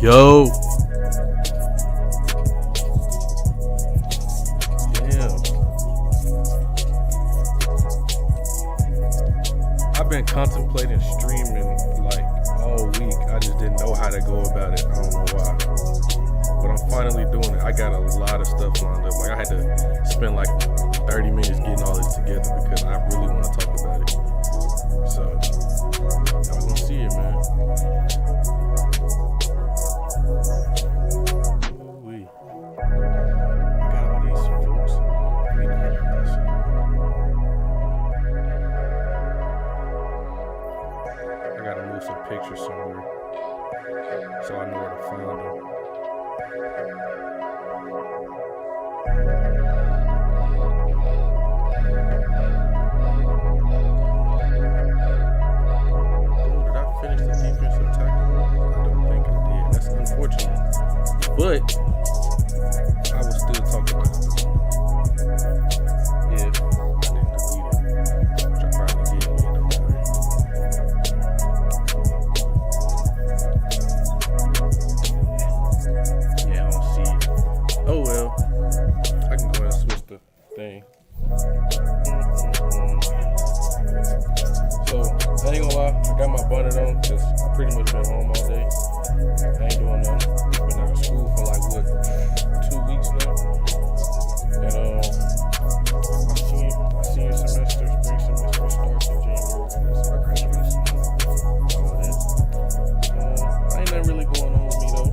Yo. Damn. I've been contemplating streaming like all week. I just didn't know how to go about it. I don't know why. But I'm finally doing it. I got a lot of stuff lined up. Like I had to spend like 30 minutes getting all this together because I really want to talk about it. So y'all gonna see it, man. Ooh-wee. I got all these folks. Let me know about this. I gotta move some pictures somewhere so I know where to find them. Oh, did I finish the defensive tackle? I don't think I did. That's unfortunate. But I will still talk about it if I didn't delete it, which I probably did. It don't matter. Yeah, I don't see it. Oh well, I can go ahead and switch the thing. So I ain't gonna lie, I got my bonnet on because I pretty much been home all day. I ain't doing nothing. Been out of school for like what, 2 weeks now. And my senior semester, spring semester starts in January. That's my graduation. All that. Ain't nothing really going on with me though.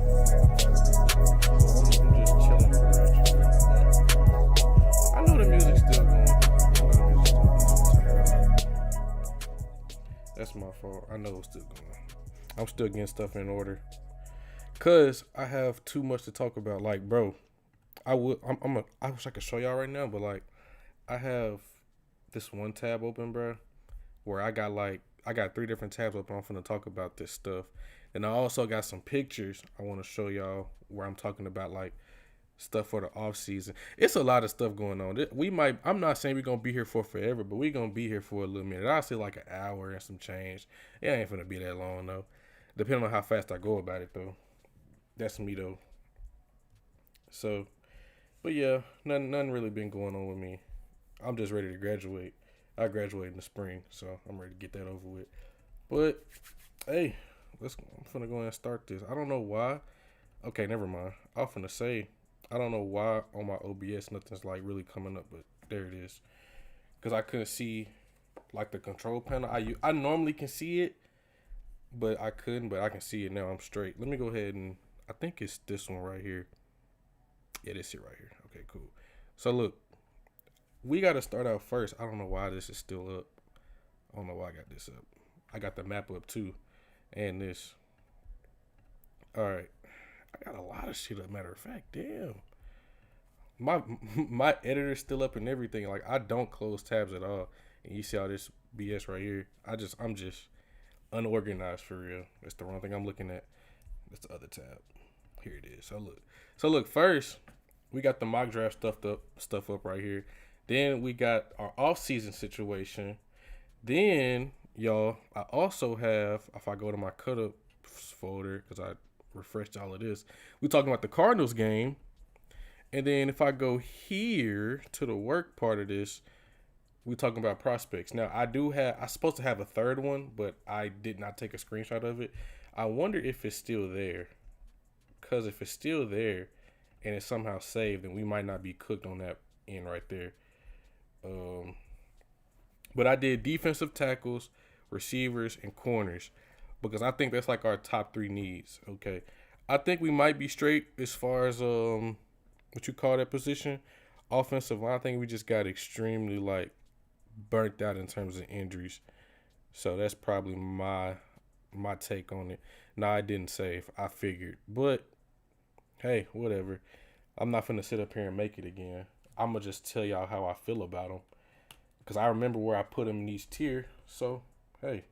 So I'm just chilling for graduation. I know the music's still going. That's my fault. I know it's still going. I'm still getting stuff in order. Cause I have too much to talk about. Like, bro, I wish I could show y'all right now, but like, I have this one tab open, bro, where I got 3 different tabs open. I'm finna talk about this stuff, and I also got some pictures I want to show y'all where I'm talking about like stuff for the off season. It's a lot of stuff going on. I'm not saying we're gonna be here for forever, but we're gonna be here for a little minute. I'll say like an hour and some change. It ain't finna be that long though, depending on how fast I go about it though. That's me though. So, but yeah, nothing really been going on with me. I'm just ready to graduate. I graduate in the spring, so I'm ready to get that over with. But hey, I'm finna go ahead and start this. I don't know why. Okay, never mind. I'm finna say I don't know why on my OBS nothing's like really coming up, but there it is. Cause I couldn't see like the control panel. I normally can see it, but I couldn't. But I can see it now. I'm straight. Let me go ahead and I think it's this one right here. Yeah, this it right here. Okay, cool. So look, we got to start out first. I don't know why this is still up. I don't know why I got this up. I got the map up too, and this. All right, I got a lot of shit up. Matter of fact, damn. My editor's still up and everything. Like I don't close tabs at all. And you see all this BS right here. I'm just unorganized for real. That's the wrong thing I'm looking at. That's the other tab. Here it is. So look. First, we got the mock draft stuff up right here. Then we got our off-season situation. Then, y'all, I also have, if I go to my cut-up folder, because I refreshed all of this, we talking about the Cardinals game. And then if I go here to the work part of this, we talking about prospects. Now, I'm supposed to have a third one, but I did not take a screenshot of it. I wonder if it's still there. Because if it's still there and it's somehow saved, then we might not be cooked on that end right there. But I did defensive tackles, receivers, and corners because I think that's like our top 3 needs. Okay, I think we might be straight as far as what you call that position, offensive line. I think we just got extremely like burnt out in terms of injuries. So that's probably my take on it. Nah, I didn't save. I figured, but hey, whatever. I'm not finna sit up here and make it again. I'm gonna just tell y'all how I feel about them. Because I remember where I put them in each tier. So, hey,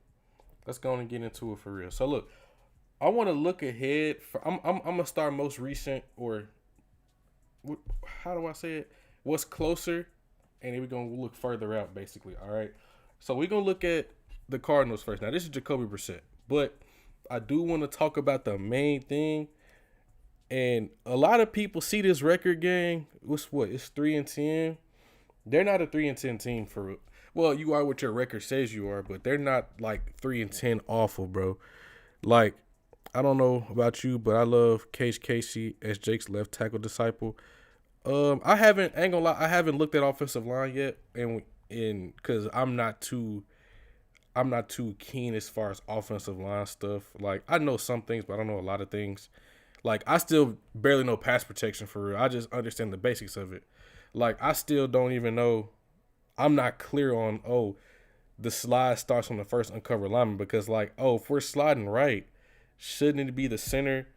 let's go on and get into it for real. So, look, I want to look ahead. I'm going to start most recent or, how do I say it? What's closer? And then we're going to look further out, basically. All right. So, we're going to look at the Cardinals first. Now, this is Jacoby Brissett. But I do want to talk about the main thing, And a lot of people see this record gang. What's what? It's 3-10. They're not a 3-10 team for. Well, you are what your record says you are, but they're not like 3-10 awful, bro. Like I don't know about you, but I love Case Casey as Jake's left tackle disciple. I haven't ain't gonna lie, I haven't looked at offensive line yet, and because I'm not too keen as far as offensive line stuff. Like I know some things, but I don't know a lot of things. Like I still barely know pass protection for real. I just understand the basics of it. Like I still don't even know. I'm not clear on the slide starts on the first uncovered lineman because like if we're sliding right, shouldn't it be the center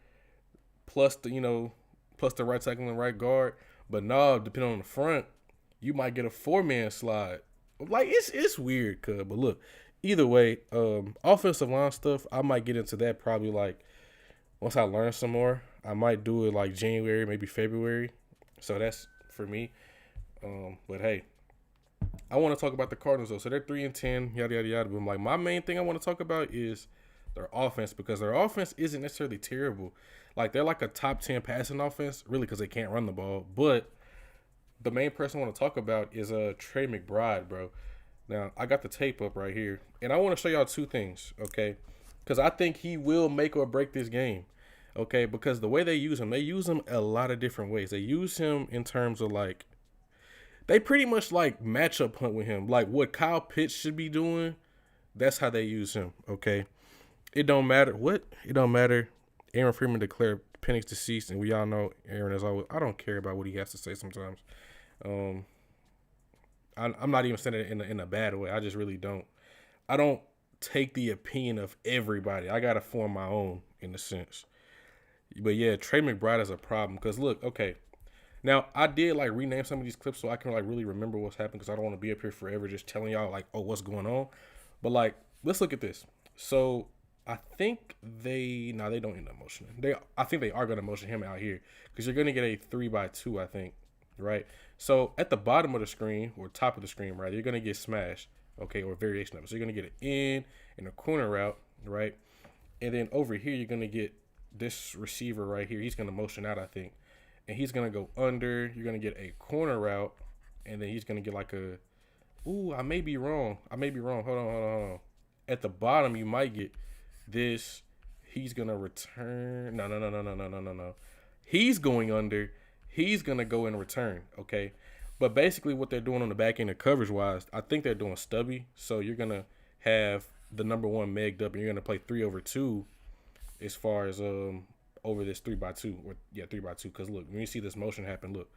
plus plus the right tackle and right guard? But no, depending on the front, you might get a 4-man slide. Like it's weird, cuz. But look, either way, offensive line stuff, I might get into that probably like once I learn some more. I might do it like January, maybe February. So that's for me. But hey, I want to talk about the Cardinals though. So they're 3-10, yada yada yada. But like my main thing I want to talk about is their offense because their offense isn't necessarily terrible. Like they're like a top 10 passing offense, really, because they can't run the ball. But the main person I want to talk about is Trey McBride, bro. Now I got the tape up right here, and I want to show y'all two things, okay? Because I think he will make or break this game, okay? Because the way they use him a lot of different ways. They use him in terms of like they pretty much like matchup hunt with him, like what Kyle Pitts should be doing. That's how they use him, okay? It don't matter what. It don't matter. Aaron Freeman declared Penix deceased, and we all know Aaron is always. I don't care about what he has to say sometimes. Um, I'm not even saying it in a bad way. I just really don't. I don't take the opinion of everybody. I gotta form my own in a sense. But yeah, Trey McBride is a problem because look, okay. Now I did like rename some of these clips so I can like really remember what's happened because I don't want to be up here forever just telling y'all like what's going on. But like let's look at this. So I think they don't end up motioning. I think they are gonna motion him out here because you're gonna get a 3-by-2, I think, right? So at the bottom of the screen or top of the screen, right, you're gonna get smashed, okay, or variation of it. So you're gonna get an in and a corner route, right, and then over here you're gonna get this receiver right here. He's gonna motion out, I think, and he's gonna go under. You're gonna get a corner route, and then he's gonna get like a. Ooh, I may be wrong. Hold on. At the bottom, you might get this. He's gonna return. No. He's going under. He's gonna go and return. Okay, but basically what they're doing on the back end of coverage wise, I think they're doing stubby. So you're gonna have the number one megged up, and you're gonna play 3-over-2 as far as over this 3-by-2 or 3-by-2. Because look, when you see this motion happen, look.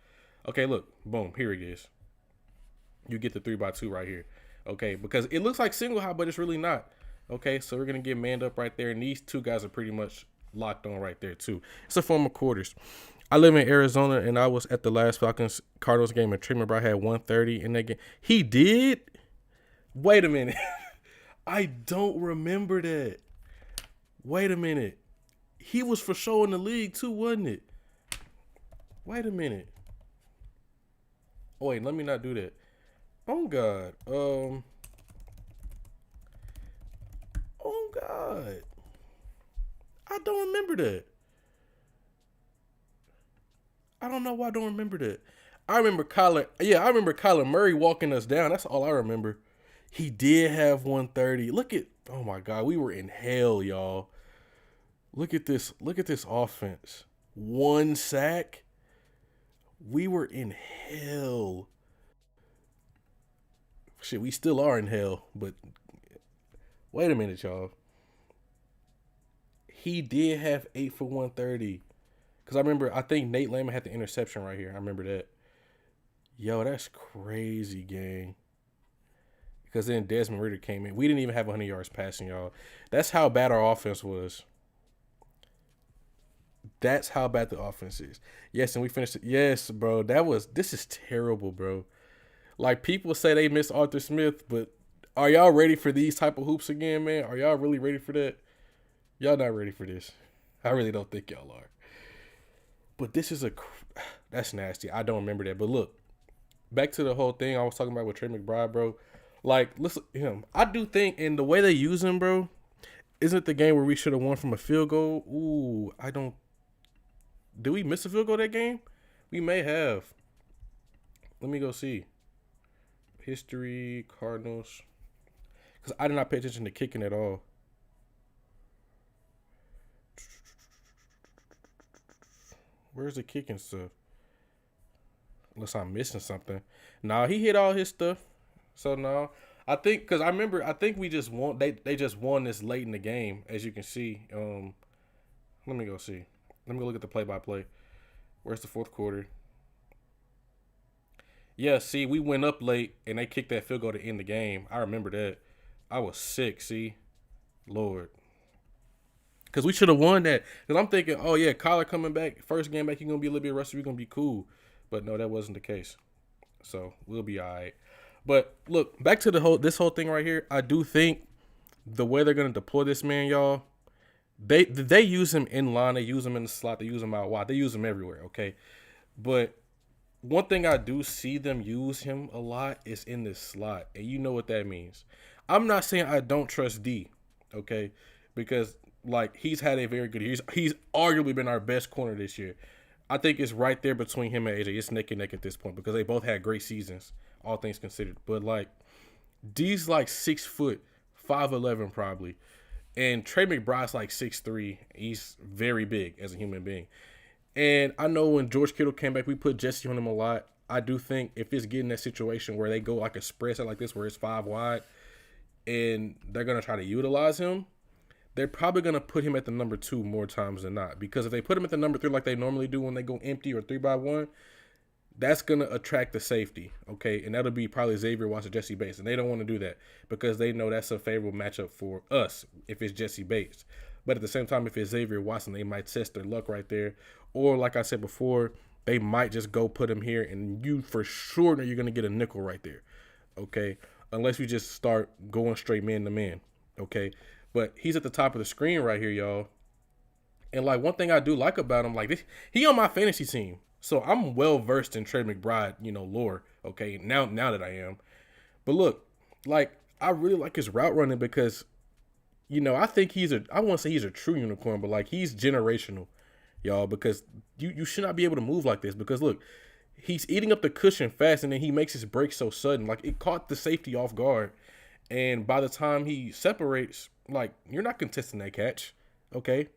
Okay, look, boom, here it is. You get the 3-by-2 right here. Okay, because it looks like single high, but it's really not. Okay, so we're gonna get manned up right there, and these two guys are pretty much locked on right there too. It's a form of quarters. I live in Arizona, and I was at the last Falcons Cardinals game, and Trey McBride had 130 in that game. He did. Wait a minute. I don't remember that. Wait a minute. He was for sure in the league too, wasn't it? Wait a minute. Oh, wait, let me not do that. Oh God. Oh God. I don't remember that. I don't know why I don't remember that. I remember Kyler Murray walking us down. That's all I remember. He did have 130. Oh my God, we were in hell, y'all. Look at this offense. 1 sack. We were in hell. Shit, we still are in hell, but wait a minute, y'all. He did have 8 for 130. Because I think Nate Lehman had the interception right here. I remember that. Yo, that's crazy, gang. Because then Desmond Ridder came in. We didn't even have 100 yards passing, y'all. That's how bad our offense was. That's how bad the offense is. Yes, and we finished it. Yes, bro. This is terrible, bro. Like, people say they miss Arthur Smith, but are y'all ready for these type of hoops again, man? Are y'all really ready for that? Y'all not ready for this. I really don't think y'all are. But this is that's nasty. I don't remember that. But look, back to the whole thing I was talking about with Trey McBride, bro. Like, listen, him. I do think, and the way they use him, bro, isn't the game where we should have won from a field goal? Ooh, I don't. Did we miss a field goal that game? We may have. Let me go see. History, Cardinals. Because I did not pay attention to kicking at all. Where's the kicking stuff? Unless I'm missing something. Nah, he hit all his stuff. So no, I think because I think we just won. They just won this late in the game, as you can see. Let me go see. Let me go look at the play by play. Where's the fourth quarter? Yeah, see, we went up late and they kicked that field goal to end the game. I remember that. I was sick. See, Lord, because we should have won that. Because I'm thinking, oh yeah, Kyler coming back, first game back, you're gonna be a little bit rusty. We're gonna be cool, but no, that wasn't the case. So we'll be all right. But look, back to this whole thing right here. I do think the way they're gonna deploy this man, y'all, they use him in line, they use him in the slot, they use him out wide, they use him everywhere. Okay, but one thing I do see them use him a lot is in this slot, and you know what that means. I'm not saying I don't trust D, okay, because like he's had a very good year. He's arguably been our best corner this year. I think it's right there between him and AJ. It's neck and neck at this point because they both had great seasons, all things considered. But like D's like 6', 5'11" probably, and Trey McBride's like 6'3". He's very big as a human being. And I know when George Kittle came back, we put Jesse on him a lot. I do think if it's getting that situation where they go like a spread set like this where it's 5 wide and they're going to try to utilize him, they're probably going to put him at the number 2 more times than not. Because if they put him at the number 3 like they normally do when they go empty or 3-by-1, that's going to attract the safety, okay? And that'll be probably Xavier Watson, Jesse Bates. And they don't want to do that because they know that's a favorable matchup for us if it's Jesse Bates. But at the same time, if it's Xavier Watson, they might test their luck right there. Or like I said before, they might just go put him here, and you for sure know you're going to get a nickel right there, okay? Unless you just start going straight man to man, okay? But he's at the top of the screen right here, y'all. And like one thing I do like about him, like this, he on my fantasy team, so I'm well versed in Trey McBride, lore, okay? Now that I am, but look, like I really like his route running because. I think I won't say he's a true unicorn, but like he's generational, y'all, because you should not be able to move like this because look, he's eating up the cushion fast and then he makes his break so sudden. Like it caught the safety off guard. And by the time he separates, like you're not contesting that catch. Okay.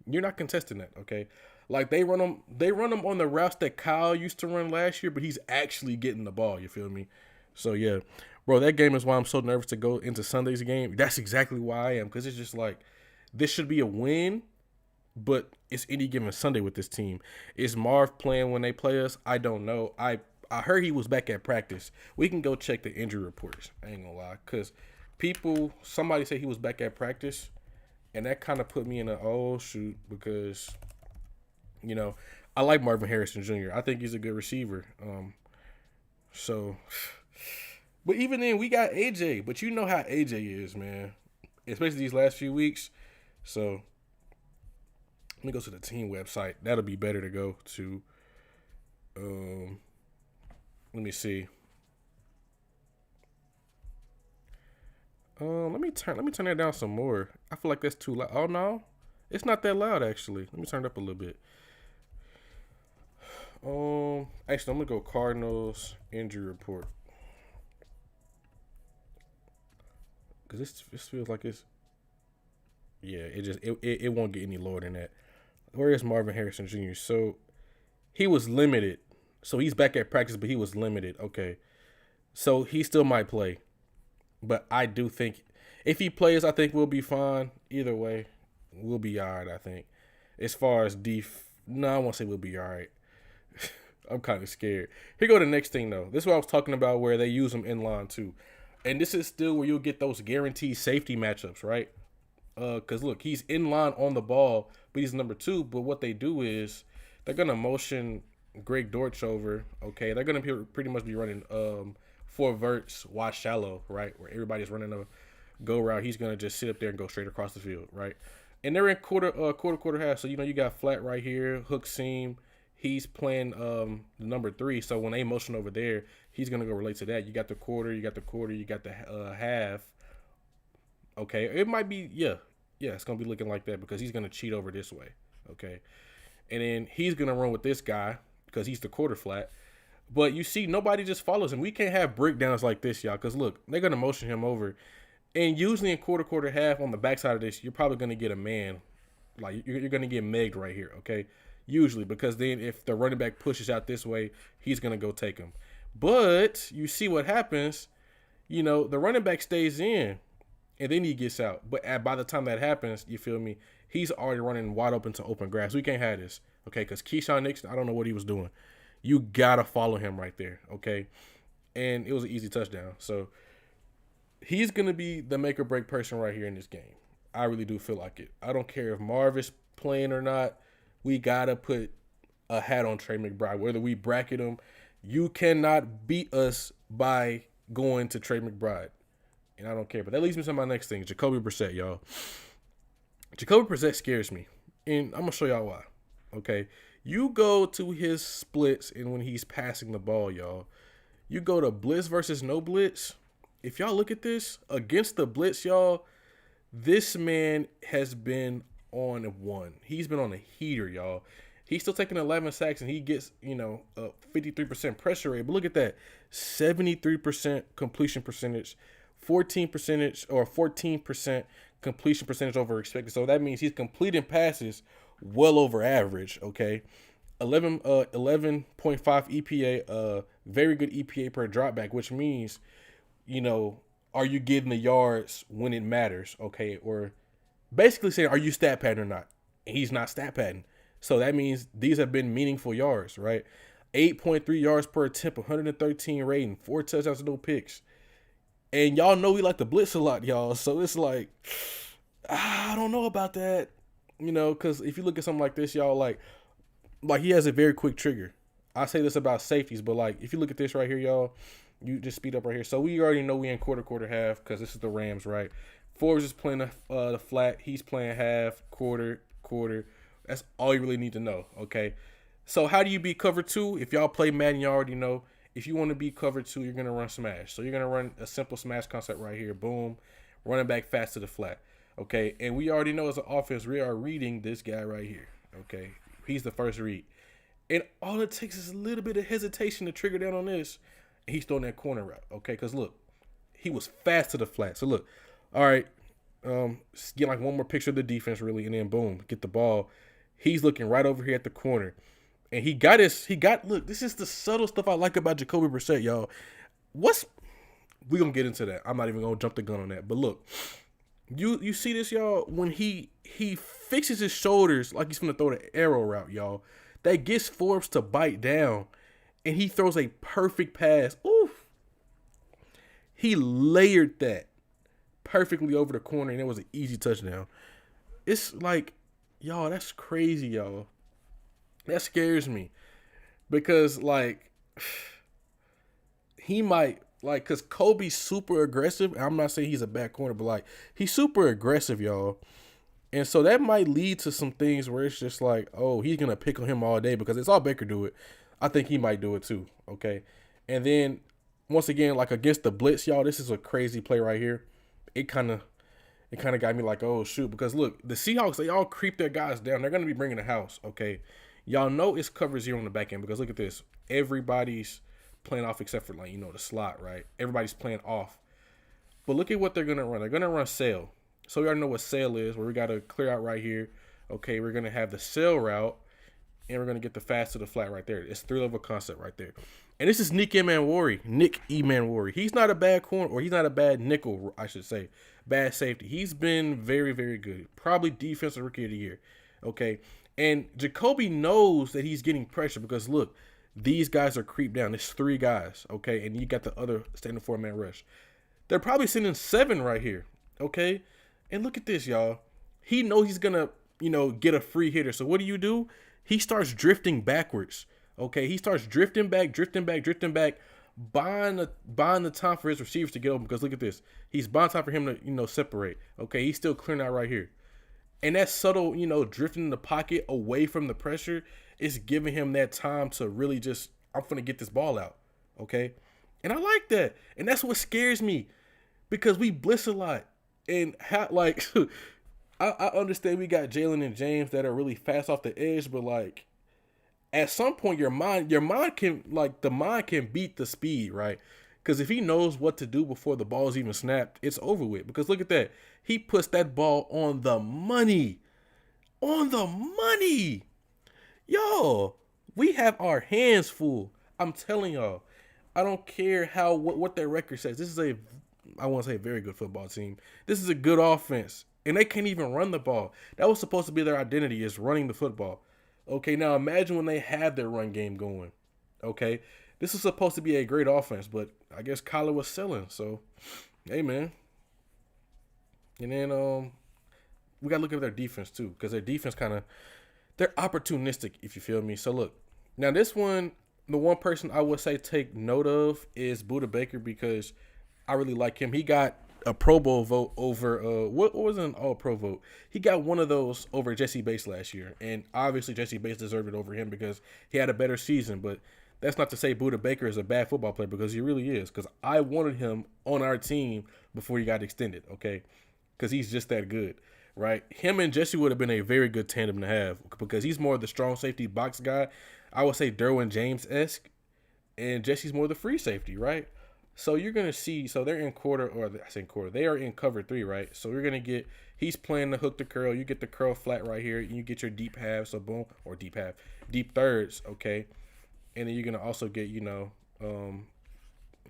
You're not contesting that. Okay. Like they run him on the routes that Kyle used to run last year, but he's actually getting the ball. You feel me? So yeah. Bro, that game is why I'm so nervous to go into Sunday's game. That's exactly why I am, because it's just like, this should be a win, but it's any given Sunday with this team. Is Marv playing when they play us? I don't know. I heard he was back at practice. We can go check the injury reports. I ain't gonna lie, because somebody said he was back at practice, and that kind of put me in a, oh, shoot, because, I like Marvin Harrison Jr. I think he's a good receiver. But even then, we got AJ. But you know how AJ is, man. Especially these last few weeks. So, let me go to the team website. That'll be better to go to. Let me see. Let me turn that down some more. I feel like that's too loud. Oh, no. It's not that loud, actually. Let me turn it up a little bit. Actually, I'm going to go Cardinals injury report. Because this feels like it's, yeah, it won't get any lower than that. Where is Marvin Harrison Jr.? So he was limited. So he's back at practice, but he was limited. Okay. So he still might play. But I do think if he plays, I think we'll be fine. Either way, we'll be all right, I think. As far as no, I won't say we'll be all right. I'm kind of scared. Here go the next thing, though. This is what I was talking about where they use him in line, too. And this is still where you'll get those guaranteed safety matchups, right? Because, look, he's in line on the ball, but he's number 2. But what they do is they're going to motion Greg Dortch over, okay? They're going to pretty much be running 4 verts, wide shallow, right? Where everybody's running a go route. He's going to just sit up there and go straight across the field, right? And they're in quarter half. So, you got flat right here, hook seam. He's playing the number 3. So when they motion over there, he's going to go relate to that. You got the quarter, you got the half. Okay. It might be, yeah, it's going to be looking like that because he's going to cheat over this way. Okay. and then he's gonna run with this guy because he's the quarter flat. But you see, nobody just follows him. We can't have breakdowns like this, y'all. Because look, they're gonna motion him over, and usually in quarter half on the backside of this, you're probably gonna get a man, like you're gonna get megged right here, okay? Usually, because then if the running back pushes out this way, he's gonna go take him. But you see what happens. The running back stays in, and then he gets out. But by the time that happens, you feel me? He's already running wide open to open grass. We can't have this, okay? Because Keyshawn Nixon, I don't know what he was doing. You gotta follow him right there, okay? And it was an easy touchdown. So he's gonna be the make or break person right here in this game. I really do feel like it. I don't care if Marv is playing or not. We gotta put a hat on Trey McBride. Whether we bracket him, you cannot beat us by going to Trey McBride. And I don't care. But that leads me to my next thing, Jacoby Brissett, y'all. Jacoby Brissett scares me. And I'm gonna show y'all why. Okay. You go to his splits and when he's passing the ball, y'all, you go to blitz versus no blitz. If y'all look at this, against the blitz, y'all, this man has been on one. He's been on a heater, y'all. He's still taking 11 sacks and he gets, a 53% pressure rate. But look at that. 73% completion percentage, 14% completion percentage over expected. So that means he's completing passes well over average, okay? 11.5 EPA, very good EPA per dropback, which means, are you getting the yards when it matters, okay? Or basically saying, are you stat padding or not? And he's not stat padding. So that means these have been meaningful yards, right? 8.3 yards per attempt, 113 rating, 4 touchdowns, no picks. And y'all know we like to blitz a lot, y'all. So it's like, I don't know about that. Because if you look at something like this, y'all, like he has a very quick trigger. I say this about safeties, but like if you look at this right here, y'all, you just speed up right here. So we already know we in quarter half because this is the Rams, right? Forbes is playing the flat. He's playing half, quarter. That's all you really need to know, okay? So how do you beat cover two? If y'all play Madden, you already know. If you want to beat cover two, you're going to run smash. So you're going to run a simple smash concept right here. Boom. Running back fast to the flat. Okay, and we already know as an offense, we are reading this guy right here. Okay, he's the first read. And all it takes is a little bit of hesitation to trigger down on this. And he's throwing that corner route. Okay, because look, he was fast to the flat. So look, all right, get like one more picture of the defense really, and then boom, get the ball. He's looking right over here at the corner. And look, this is the subtle stuff I like about Jacoby Brissett, y'all. We're going to get into that. I'm not even going to jump the gun on that. But look, you see this, y'all, when he fixes his shoulders like he's going to throw the arrow route, y'all. That gets Forbes to bite down. And he throws a perfect pass. Oof. He layered that perfectly over the corner, and it was an easy touchdown. It's like, y'all, that's crazy, y'all. That scares me because, like, he might, like, because Kobe's super aggressive. I'm not saying he's a bad corner, but, like, he's super aggressive, y'all. And so that might lead to some things where it's just like, oh, he's going to pick on him all day because it's all Baker do it. I think he might do it too, okay? And then, once again, like, against the blitz, y'all, this is a crazy play right here. It kind of got me like, oh, shoot. Because, look, the Seahawks, they all creep their guys down. They're going to be bringing the house, okay? Y'all know it's cover zero on the back end because look at this. Everybody's playing off except for, like, the slot, right? Everybody's playing off. But look at what they're going to run. They're going to run sail. So we already know what sail is, where we got to clear out right here. Okay, we're going to have the sail route, and we're going to get the fast to the flat right there. It's 3-level concept right there. And this is Nick Emanwari. He's not a bad corner, or he's not a bad nickel, I should say. Bad safety. He's been very, very good. Probably defensive rookie of the year. Okay. And Jacoby knows that he's getting pressure because, look, these guys are creeped down. There's 3 guys, okay? And you got the other standing 4-man rush. They're probably sending 7 right here, okay? And look at this, y'all. He knows he's going to, get a free hitter. So what do? He starts drifting backwards, okay? He starts drifting back, buying the time for his receivers to get open because look at this. He's buying time for him to, separate, okay? He's still clearing out right here. And that subtle, drifting in the pocket away from the pressure is giving him that time to really just, I'm going to get this ball out, okay? And I like that. And that's what scares me because we blitz a lot. And, I understand we got Jalen and James that are really fast off the edge, but like at some point your mind can like the mind can beat the speed, right? Because if he knows what to do before the ball's even snapped, it's over with. Because look at that. He puts that ball on the money. On the money. Yo, we have our hands full. I'm telling y'all. I don't care how what their record says. This is a I want to say a very good football team. This is a good offense. And they can't even run the ball. That was supposed to be their identity is running the football. Okay, now imagine when they have their run game going. Okay. This is supposed to be a great offense, but I guess Kyler was selling. So, hey man. And then we gotta look at their defense too, because their defense they're opportunistic, if you feel me. So look, now this one, the one person I would say take note of is Buda Baker because I really like him. He got a Pro Bowl vote over what was an All Pro vote. He got one of those over Jesse Bates last year, and obviously Jesse Bates deserved it over him because he had a better season. But that's not to say Buda Baker is a bad football player because he really is. Because I wanted him on our team before he got extended. Okay, because he's just that good. Right, him and Jesse would have been a very good tandem to have because he's more the strong safety box guy. I would say Derwin James-esque, and Jesse's more the free safety, right? So you're gonna see. So they're in quarter, or I say quarter. They are in cover 3, right? So you're gonna get. He's playing the hook to curl. You get the curl flat right here, and you get your deep halves. So boom, or deep thirds. Okay, and then you're gonna also get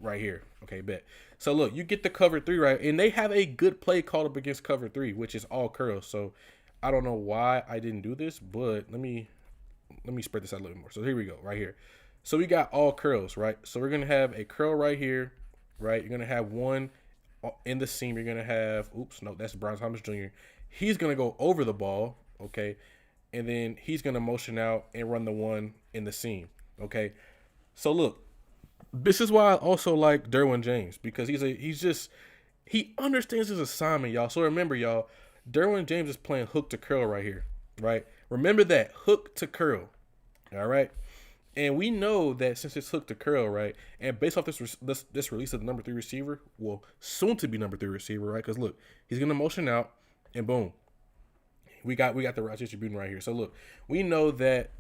right here. Okay, bet. So look, you get the cover 3 right, and they have a good play called up against cover 3, which is all curls. So I don't know why I didn't do this, but let me spread this out a little more. So here we go, right here. So we got all curls, right? So we're gonna have a curl right here, right? You're gonna have one in the seam. You're gonna have, oops, no, that's Brian Thomas Jr. He's gonna go over the ball, okay, and then he's gonna motion out and run the one in the seam, okay. So look, this is why I also like Derwin James because he understands his assignment, y'all. So remember, y'all, Derwin James is playing hook to curl right here, right? Remember that hook to curl, all right? And we know that since it's hook to curl, right? And based off this release of the number 3 receiver, well, soon to be number 3 receiver, right? Because look, he's gonna motion out, and boom, we got the route distributing right here. So look, we know that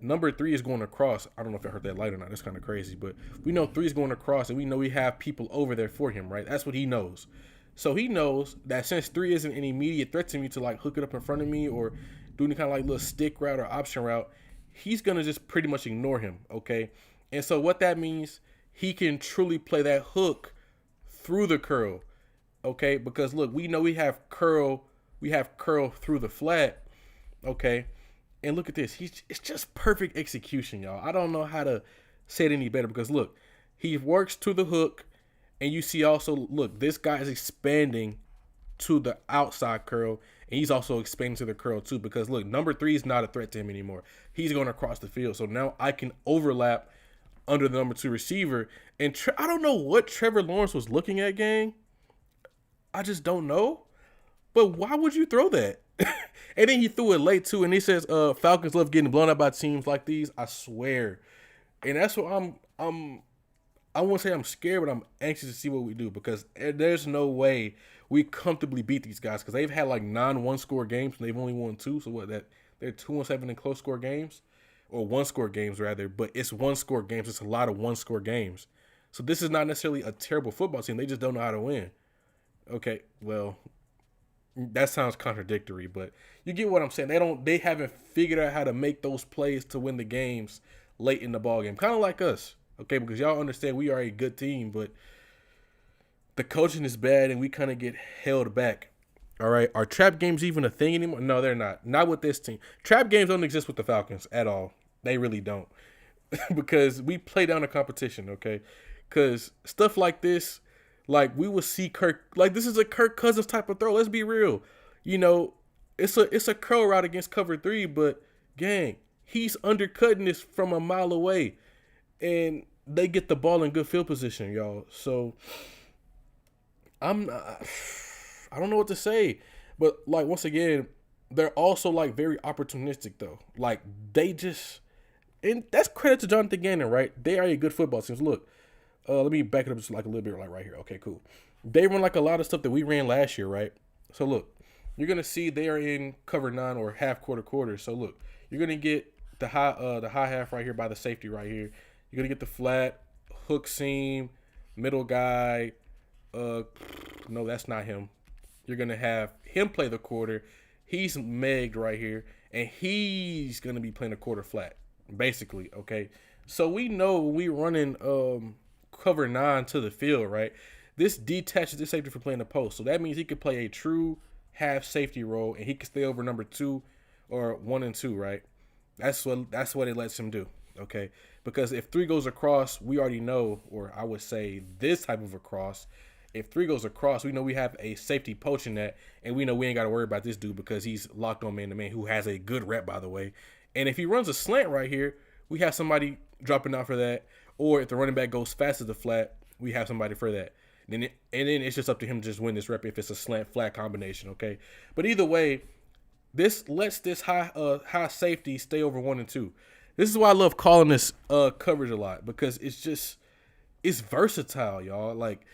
number 3 is going across. I don't know if I heard that light or not. That's kind of crazy, but we know 3 is going across, and we know we have people over there for him, right? That's what he knows. So he knows that since 3 isn't an immediate threat to me to like hook it up in front of me or do any kind of like little stick route or option route, he's gonna just pretty much ignore him, okay? And so what that means, he can truly play that hook through the curl, okay? Because look, we know we have curl through the flat, okay? And look at this. It's just perfect execution, y'all. I don't know how to say it any better because look, he works to the hook, and you see also, look, this guy is expanding to the outside curl, and he's also expanding to the curl too because look, number 3 is not a threat to him anymore. He's going across the field. So now I can overlap under the number 2 receiver. And I don't know what Trevor Lawrence was looking at, gang. I just don't know. But why would you throw that? And then he threw it late too, and he says, "Falcons love getting blown up by teams like these." I swear, and that's what I won't say I'm scared, but I'm anxious to see what we do because there's no way we comfortably beat these guys because they've had like 9 one-score games and they've only won 2. So what? They're 2-7 in close-score games, or one-score games rather. But it's one-score games. It's a lot of one-score games. So this is not necessarily a terrible football team. They just don't know how to win. Okay, well, that sounds contradictory, but you get what I'm saying. They haven't figured out how to make those plays to win the games late in the ball game. Kind of like us, okay? Because y'all understand we are a good team, but the coaching is bad and we kind of get held back. All right, are trap games even a thing anymore? No, they're not. Not with this team. Trap games don't exist with the Falcons at all. They really don't, because we play down the competition, okay? Because stuff like this. Like, we will see Kirk, like, this is a Kirk Cousins type of throw. Let's be real. You know, it's a curl route against cover 3, but, gang, he's undercutting this from a mile away. And they get the ball in good field position, y'all. So, I don't know what to say. But, like, once again, they're also, like, very opportunistic, though. Like, they just, and that's credit to Jonathan Gannon, right? They are a good football team. Let me back it up just like a little bit like right here. Okay, cool. They run like a lot of stuff that we ran last year, right? So look, you're gonna see they are in cover 9 or half quarter. So look, you're gonna get the high half right here by the safety right here. You're gonna get the flat hook seam, middle guy. No, that's not him. You're gonna have him play the quarter. He's megged right here, and he's gonna be playing a quarter flat, basically. Okay, so we know when we running cover 9 to the field, right? This detaches the safety from playing the post, so that means he could play a true half safety role, and he can stay over number 2 or 1 and 2, right? That's what it lets him do. Okay, because if 3 goes across, we already know, or I would say this type of a cross. If 3 goes across, we know we have a safety poaching that, and we know we ain't got to worry about this dude because he's locked on man to man, who has a good rep, by the way. And if he runs a slant right here, we have somebody dropping out for that. Or if the running back goes fast as the flat, we have somebody for that. And then it's just up to him to just win this rep if it's a slant flat combination. Okay, but either way, this lets this high safety stay over 1 and 2. This is why I love calling this coverage a lot, because it's versatile, y'all. Like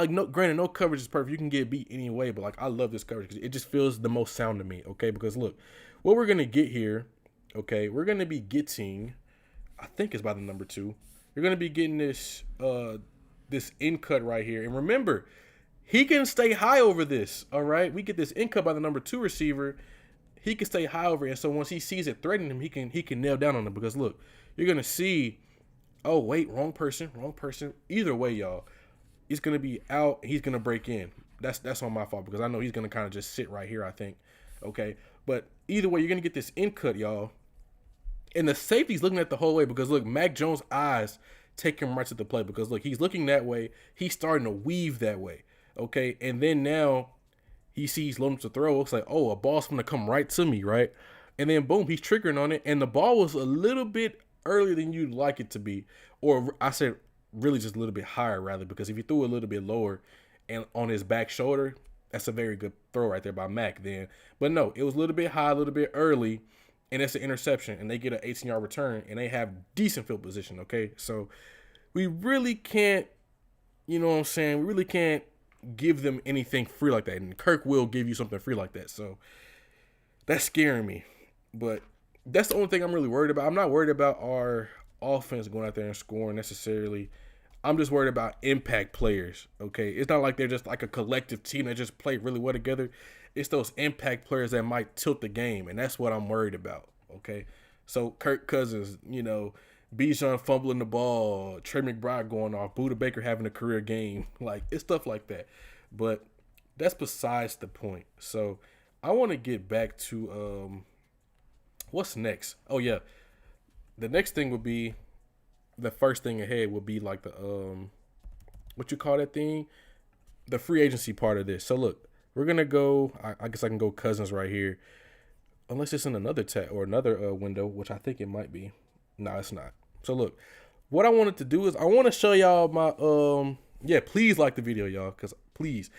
no, granted, no coverage is perfect. You can get beat anyway, but like I love this coverage because it just feels the most sound to me. Okay, because look, what we're gonna get here. Okay, we're gonna be getting, I think it's by the number 2. You're gonna be getting this this in cut right here, and remember, he can stay high over this. All right, we get this in cut by the number 2 receiver. He can stay high over it, and so once he sees it threatening him, he can nail down on it. Because look, you're gonna see. Oh wait, wrong person. Either way, y'all. He's going to be out. He's going to break in. That's on my fault because I know he's going to kind of just sit right here, I think. Okay. But either way, you're going to get this in cut, y'all. And the safety's looking at the whole way because, look, Mac Jones' eyes take him right to the play because, look, he's looking that way. He's starting to weave that way. Okay. And then now he sees loading to throw. It's like, oh, a ball's going to come right to me, right? And then, boom, he's triggering on it. And the ball was a little bit earlier than you'd like it to be. Or I said, really just a little bit higher rather, because if he threw a little bit lower and on his back shoulder, that's a very good throw right there by Mac then. But no, it was a little bit high, a little bit early, and it's an interception, and they get an 18-yard return, and they have decent field position, okay? So we really can't, you know what I'm saying, we really can't give them anything free like that, and Kirk will give you something free like that. So that's scaring me. But that's the only thing I'm really worried about. I'm not worried about our offense going out there and scoring necessarily. I'm just worried about impact players, okay? It's not like they're just like a collective team that just play really well together. It's those impact players that might tilt the game, and that's what I'm worried about, okay? So Kirk Cousins, you know, Bijan fumbling the ball, Trey McBride going off, Buda Baker having a career game. Like, it's stuff like that. But that's besides the point. So I want to get back to what's next? Oh, yeah. The next thing would be, the first thing ahead would be like the what you call that thing, the free agency part of this. So look, we're gonna go. I guess I can go Cousins right here, unless it's in another tab or another window, which I think it might be. No, it's not. So look, what I wanted to do is I want to show y'all my yeah. Please like the video, y'all, cause please.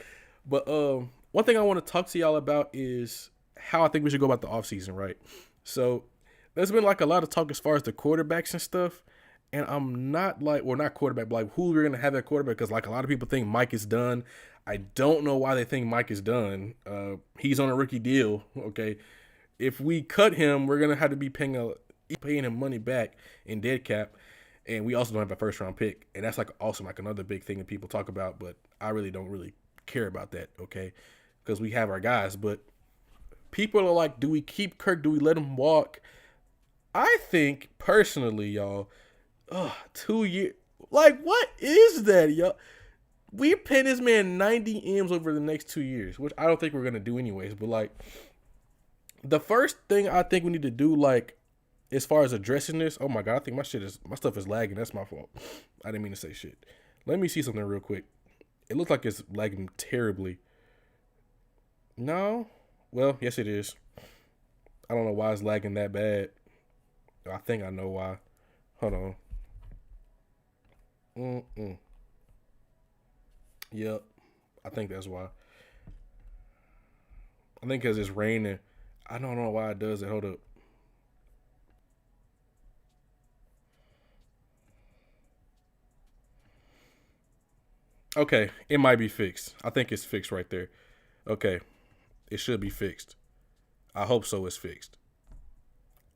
But one thing I want to talk to y'all about is how I think we should go about the offseason, right? So there's been like a lot of talk as far as the quarterbacks and stuff. And I'm not like, well, not quarterback, but like who we're going to have at quarterback. Because like a lot of people think Mike is done. I don't know why they think Mike is done. He's on a rookie deal. Okay. If we cut him, we're going to have to be paying him money back in dead cap. And we also don't have a first round pick. And that's like also like another big thing that people talk about. But I really don't really care about that. Okay. Because we have our guys. But people are like, do we keep Kirk? Do we let him walk? I think personally, y'all, 2 years. Like, what is that, y'all? We paying this man 90 M's over the next 2 years, which I don't think we're going to do anyways. But, like, the first thing I think we need to do, like, as far as addressing this, oh, my God, I think my stuff is lagging. That's my fault. I didn't mean to say shit. Let me see something real quick. It looks like it's lagging terribly. No? Well, yes, it is. I don't know why it's lagging that bad. I think I know why. Hold on. Yep. I think that's why. I think because it's raining. I don't know why it does it. Hold up. Okay. It might be fixed. I think it's fixed right there. Okay. It should be fixed. I hope so. It's fixed.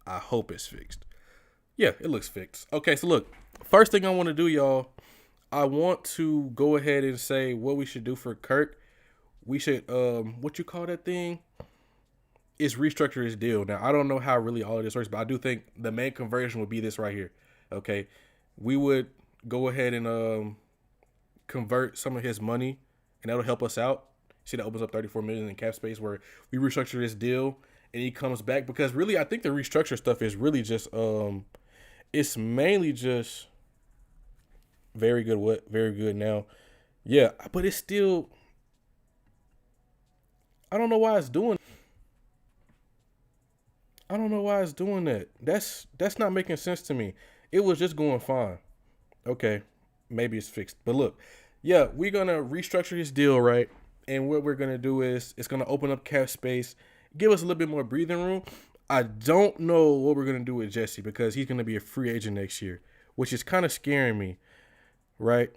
I hope it's fixed. Yeah, it looks fixed. Okay, so look, first thing I want to do, y'all, I want to go ahead and say what we should do for Kirk. We should, what you call that thing? Is restructure his deal. Now, I don't know how really all of this works, but I do think the main conversion would be this right here. Okay, we would go ahead and convert some of his money, and that'll help us out. See, that opens up 34 million in cap space where we restructure this deal and he comes back, because really I think the restructure stuff is really just it's mainly just very good now. Yeah, but it's still, I don't know why it's doing I don't know why it's doing that. That's not making sense to me. It was just going fine. Okay, maybe it's fixed. But look, yeah, we're gonna restructure this deal, right? And what we're gonna do is it's gonna open up cap space, give us a little bit more breathing room. I don't know what we're gonna do with Jesse because he's gonna be a free agent next year, which is kind of scaring me, right?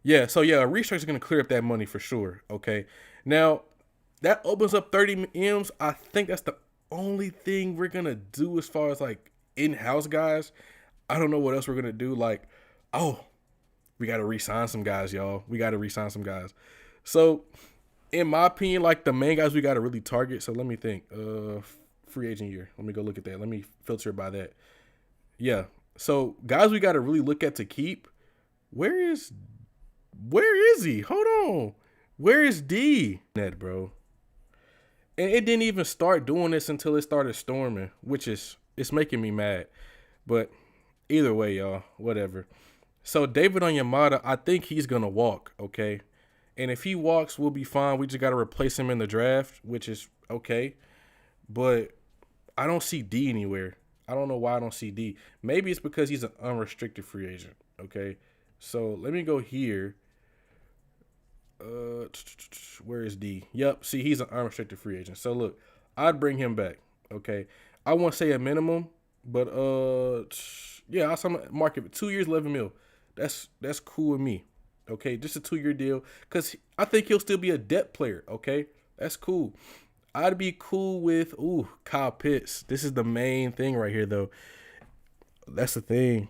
Yeah, so yeah, a restructure is gonna clear up that money for sure. Okay, now that opens up 30 M's. I think that's the only thing we're gonna do as far as like in-house guys. I don't know what else we're gonna do. Like, oh, we gotta re-sign some guys, y'all. We gotta re-sign some guys. So, in my opinion, like the main guys we gotta really target. So let me think. Free agent year. Let me go look at that. Let me filter it by that. Yeah. So guys we gotta really look at to keep. Where is he? Hold on. Where is D? Net, bro. And it didn't even start doing this until it started storming, which is, it's making me mad. But either way, y'all, whatever. So David Onyemata, I think he's gonna walk, okay? And if he walks, we'll be fine. We just gotta replace him in the draft, which is okay. But I don't see D anywhere. I don't know why I don't see D. Maybe it's because he's an unrestricted free agent, okay? So let me go here. Where is D? Yep. See, he's an unrestricted free agent. So look, I'd bring him back. Okay. I won't say a minimum, but yeah, I'll market 2 years, 11 mil. That's cool with me. Okay, just a 2-year deal, because I think he'll still be a depth player. Okay, that's cool. I'd be cool with Kyle Pitts. This is the main thing right here, though. That's the thing.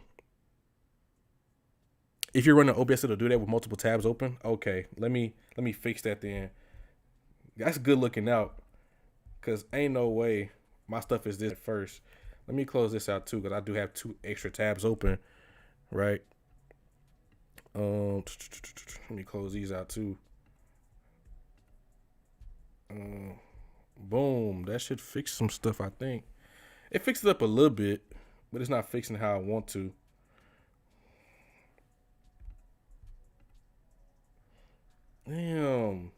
If you're running OBS, it'll do that with multiple tabs open. Okay, let me fix that then. That's good looking out, because ain't no way my stuff is this at first. Let me close this out too, because I do have 2 extra tabs open, right? Let me close these out too. Boom, that should fix some stuff. I think it fixed it up a little bit, but it's not fixing how I want to. Damn,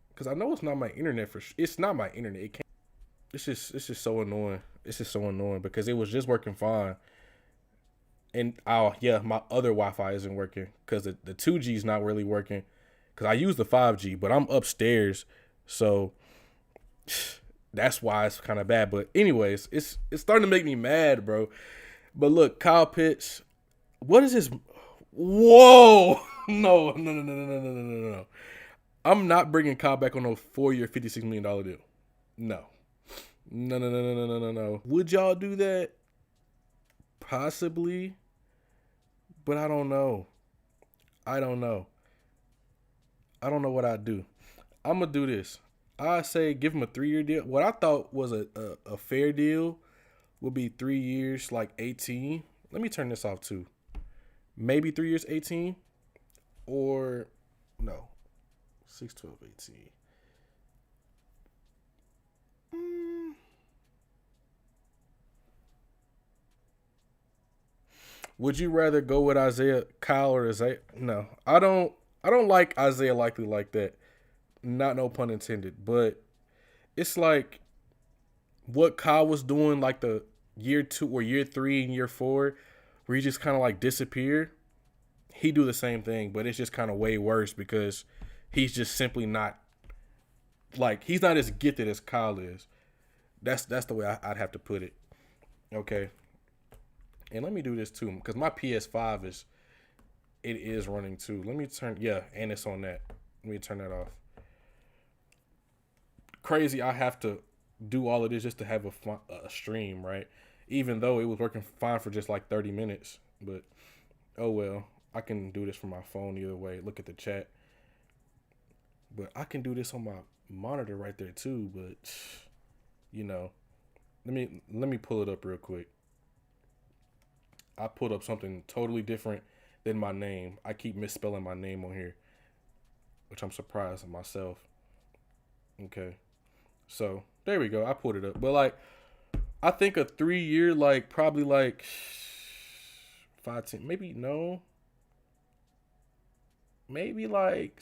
because I know it's not my internet it's not my internet. It can't. It's just so annoying. It's just so annoying because it was just working fine. And yeah, my other Wi-Fi isn't working because the 2G is not really working because I use the 5G, but I'm upstairs, so that's why it's kind of bad. But anyways, it's starting to make me mad, bro. But look, Kyle Pitts, what is this? Whoa! No. I'm not bringing Kyle back on a 4-year, $56 million deal. No. Would y'all do that? Possibly. But I don't know. I don't know what I'd do. I'm going to do this. I say give him a 3-year deal. What I thought was a fair deal would be 3 years, like 18. Let me turn this off too. Maybe 3 years, 18. Or, no. 6, 12, 18. Would you rather go with Kyle or Isaiah? No, I don't like Isaiah Likely like that. Not no pun intended, but it's like what Kyle was doing like the year 2 or year 3 and year 4, where he just kind of like disappeared. He do the same thing, but it's just kind of way worse because he's just simply not like, he's not as gifted as Kyle is. That's the way I'd have to put it. Okay. And let me do this too, because my PS5 is running too. Let me turn, yeah, and it's on that. Let me turn that off. crazy. I have to do all of this just to have a stream, right? Even though it was working fine for just like 30 minutes, but oh well. I can do this from my phone either way. Look at the chat, but I can do this on my monitor right there too. But you know, let me pull it up real quick. I pulled up something totally different than my name. I keep misspelling my name on here, which I'm surprised at myself. Okay. So there we go. I pulled it up. But like I think a 3 year, like probably like 5, 10, maybe no. Maybe like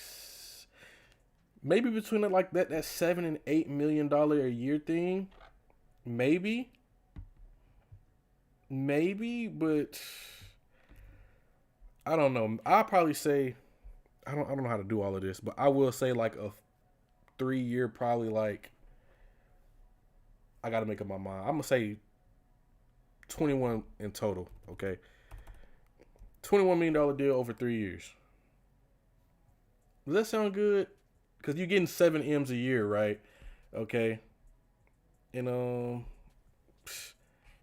maybe between like that $7 and $8 million a year thing. Maybe. Maybe, but I don't know. I'll probably say I don't know how to do all of this, but I will say like a 3 year probably like I gotta make up my mind. I'm gonna say 21 in total, okay? $21 million deal over 3 years. Does that sound good? Because you're getting 7 M's a year, right? Okay. And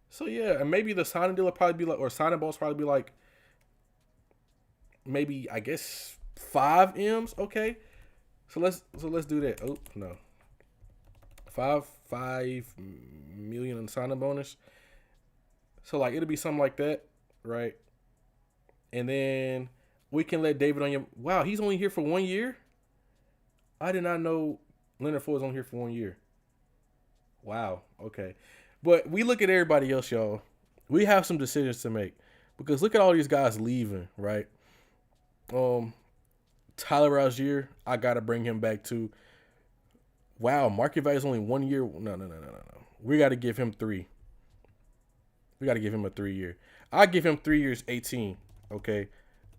so yeah, and maybe the signing deal will probably be like, or signing bonus probably be like, maybe I guess 5 M's. Okay. So let's do that. Oh no, 5 million in signing bonus. So like it'll be something like that, right? And then we can let David on your. Wow, he's only here for 1 year. I did not know Leonard Floyd was only here for 1 year. Wow. Okay. But we look at everybody else, y'all. We have some decisions to make because look at all these guys leaving, right? Um, Tyler Rozier, I gotta bring him back too. Wow, market value is only 1 year. No. We got to give him three. We got to give him a 3 year. I give him 3 years, 18. Okay,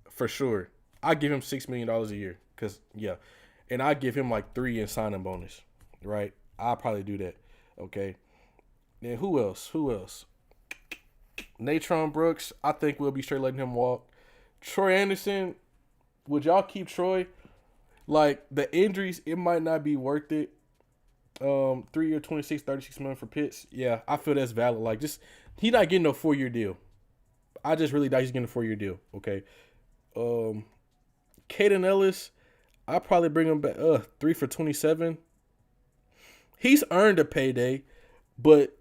for sure. I give him $6 million a year because yeah, and I give him like 3 in signing bonus, right? I'll probably do that. Okay. Then who else? Who else? Natron Brooks. I think we'll be straight letting him walk. Troy Anderson. Would y'all keep Troy? Like the injuries, it might not be worth it. 3 year, 36 million for Pitts. Yeah, I feel that's valid. Like just he not getting no 4 year deal. I just really thought he's getting a 4 year deal. Okay. Caden Ellis, I'll probably bring him back. 3 for 27. He's earned a payday, but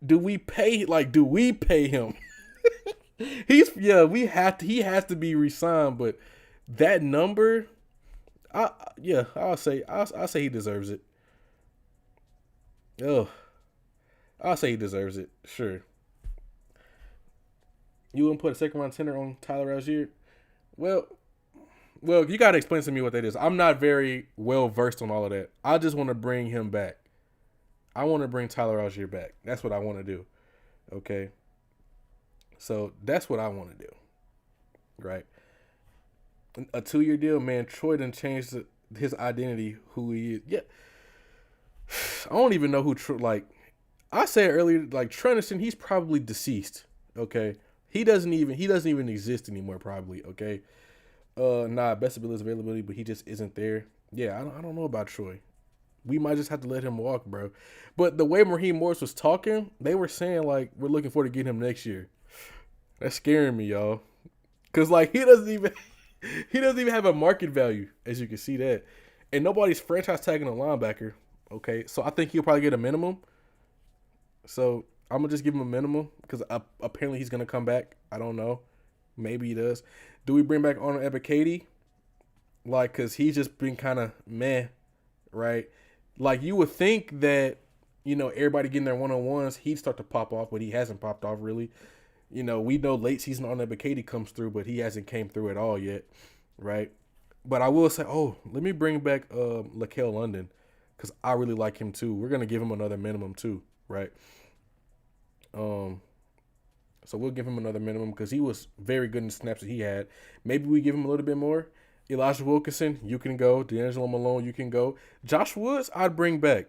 do we pay him? He has to be re-signed, but that number, I'll say he deserves it. Oh, I'll say he deserves it. Sure. You wouldn't put a second round center on Tyler Rozier? Well, you gotta explain to me what that is. I'm not very well versed on all of that. I just want to bring him back. I want to bring Tyler Rozier back. That's what I want to do. Okay. So that's what I want to do. Right. A 2 year deal, man. Troy done changed his identity, who he is. Yeah. I don't even know who like I said earlier, like Trenison, he's probably deceased. Okay. He doesn't even exist anymore, probably. Okay. Best ability is availability, but he just isn't there. Yeah, I don't know about Troy. We might just have to let him walk, bro. But the way Raheem Morris was talking, they were saying like we're looking forward to getting him next year. That's scaring me, y'all. Cause like he doesn't even have a market value, as you can see that. And nobody's franchise tagging a linebacker. Okay. So I think he'll probably get a minimum. So I'm gonna just give him a minimum because apparently he's gonna come back. I don't know. Maybe he does. Do we bring back Arnold Ebiketie? Like, cause he's just been kind of meh, right? Like you would think that, everybody getting their one-on-ones, he'd start to pop off, but he hasn't popped off really. We know late season Arnold Ebiketie comes through, but he hasn't came through at all yet, right? But I will say, let me bring back Laquel London because I really like him too. We're gonna give him another minimum too, right? So we'll give him another minimum because he was very good in the snaps that he had. Maybe we give him a little bit more. Elijah Wilkinson, you can go. D'Angelo Malone, you can go. Josh Woods, I'd bring back.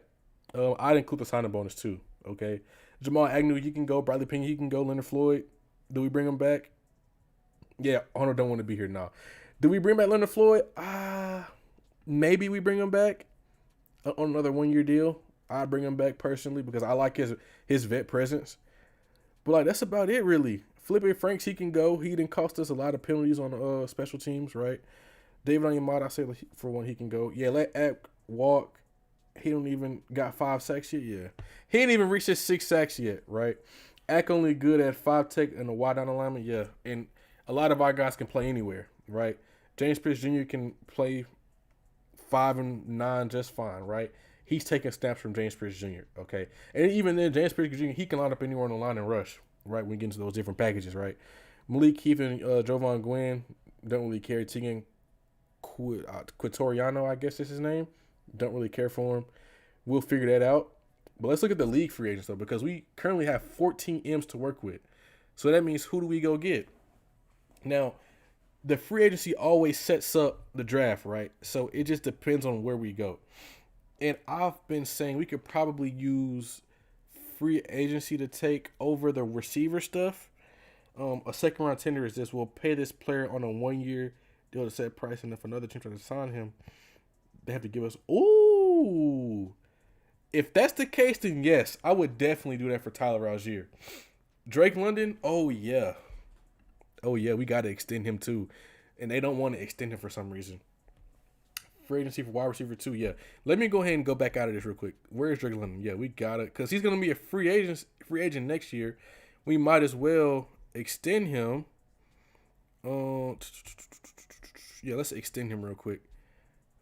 I'd include the signing bonus too. Okay. Jamal Agnew, you can go. Bradley Pena, you can go. Leonard Floyd, do we bring him back? Yeah, Hunter don't want to be here now. Do we bring back Leonard Floyd? Maybe we bring him back. on another 1 year deal. I bring him back personally because I like his vet presence. But like that's about it really. Felipe Franks, he can go. He didn't cost us a lot of penalties on special teams, right? David Onyemata, I say for one, he can go. Yeah, let App walk. He don't even got 5 sacks yet. Yeah, he ain't even reached his 6 sacks yet, right? Ack only good at 5 tech and a wide down alignment. Yeah, and a lot of our guys can play anywhere, right? James Pierce Jr. can play 5 and 9 just fine, right? He's taking snaps from James Pierce Jr. Okay, and even then, James Pierce Jr. he can line up anywhere on the line and rush, right? When we get into those different packages, right? Malik Heath and Jovan Gwynn don't really carry. Tegan Quitoriano, I guess is his name. Don't really care for him. We'll figure that out. But let's look at the league free agents though, because we currently have 14 M's to work with. So that means who do we go get? Now, the free agency always sets up the draft, right? So it just depends on where we go. And I've been saying we could probably use free agency to take over the receiver stuff. A second round tender is this: we'll pay this player on a 1 year deal to set price, and if another team tries to sign him, they have to give us. Ooh, if that's the case, then yes, I would definitely do that for Tyler Algier. Drake London, oh yeah, we got to extend him too, and they don't want to extend him for some reason. Free agency for wide receiver too, yeah. Let me go ahead and go back out of this real quick. Where is Drake London? Yeah, we got it because he's gonna be a free agent next year. We might as well extend him. Yeah, let's extend him real quick.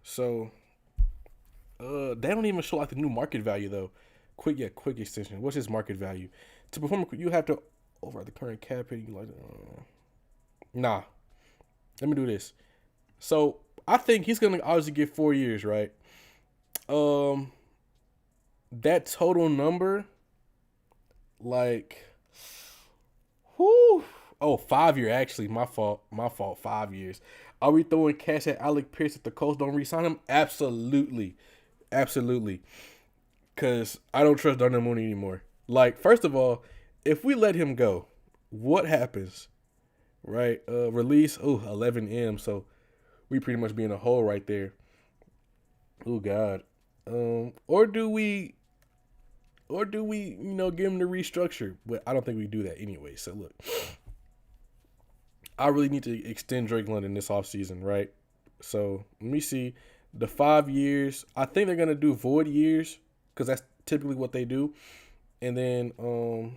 So, they don't even show like the new market value though. Quick extension. What's his market value? To perform, you have to over the current cap hit. You like, nah. Let me do this. So I think he's gonna obviously get 4 years, right? That total number, like, whoo. Oh, 5 year actually. My fault. 5 years. Are we throwing cash at Alec Pierce if the Colts don't re-sign him? Absolutely. Because I don't trust Darnell Mooney anymore. Like, first of all, if we let him go, what happens? Right? Release, 11 M. So we pretty much be in a hole right there. Oh, God. Or do we, give him the restructure? But I don't think we do that anyway. So, look. I really need to extend Drake London this offseason, right? So, let me see. The 5 years, I think they're going to do void years because that's typically what they do. And then all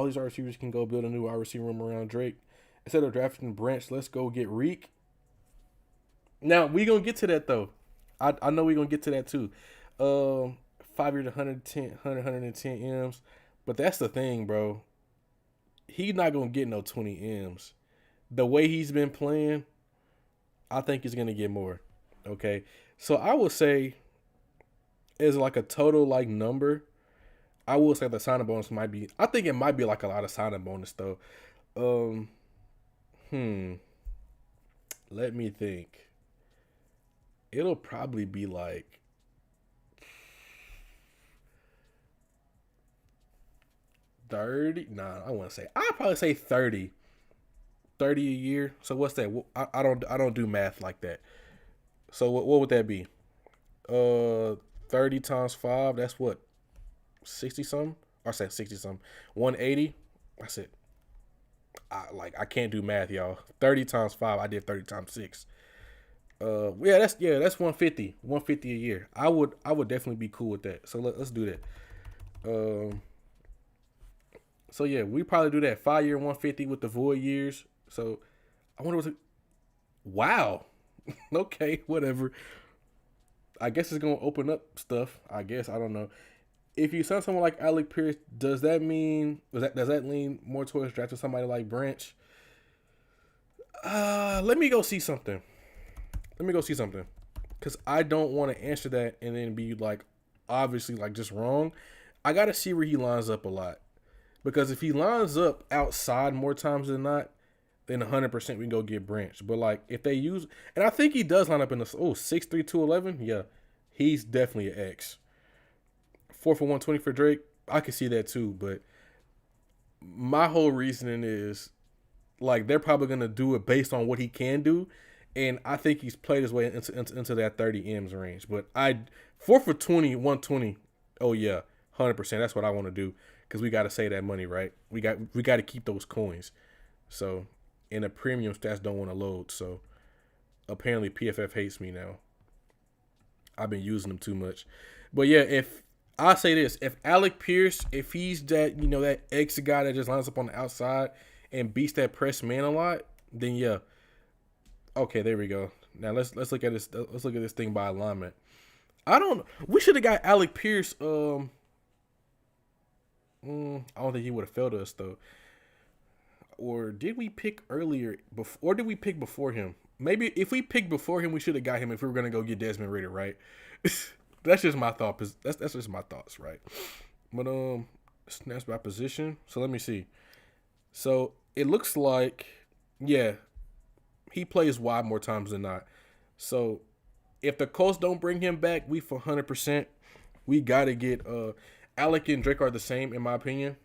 these wide receivers can go build a new wide receiver room around Drake. Instead of drafting Branch, let's go get Reek. Now, we're going to get to that, though. I know we're going to get to that, too. 5 years, 110 M's. But that's the thing, bro. He's not going to get no 20 M's. The way he's been playing, I think he's going to get more. Okay? So I would say, as like a total like number, I would say the signing bonus might be, I think it might be like a lot of signing bonus though. Let me think. It'll probably be like $30. Nah, I want to say, I'd probably say 30 a year. So what's that? I don't do math like that. So what would that be? 30 times 5, that's what? 60 something? Or I said 60 something. 180? I said, I can't do math, y'all. 30 times 5, I did 30 times 6. That's 150. 150 a year. I would definitely be cool with that. So let's do that. So yeah, we probably do that 5 year 150 with the void years. So I wonder what's it. Wow. Okay, whatever. I guess it's gonna open up stuff. I guess I don't know. If you sign someone like Alec Pierce, does that lean more towards drafting somebody like Branch? Let me go see something. Because I don't want to answer that and then be like, obviously like just wrong. I gotta see where he lines up a lot. Because if he lines up outside more times than not, then 100% we can go get Branch. But like if they use, and I think he does line up in the 6'3", 211. Yeah, he's definitely an X. 4 for 120 for Drake. I can see that too. But my whole reasoning is like they're probably gonna do it based on what he can do, and I think he's played his way into that 30 M's range. But I 4 for 20, 120. Oh yeah, 100%. That's what I want to do because we got to save that money, right? We got to keep those coins. So, and the premium stats don't want to load. So apparently PFF hates me now. I've been using them too much. But yeah, if I say this, if Alec Pierce, if he's that that X guy that just lines up on the outside and beats that press man a lot, then yeah. Okay, there we go. Now let's look at this. Let's look at this thing by alignment. I don't. We should have got Alec Pierce. I don't think he would have failed us though. Or did we pick earlier? Or did we pick before him? Maybe if we picked before him, we should have got him if we were gonna go get Desmond Ridder, right? That's just my thought. That's just my thoughts, right? But snaps by position. So let me see. So it looks like, yeah, he plays wide more times than not. So if the Colts don't bring him back, we for 100%. We gotta get Alec and Drake are the same in my opinion.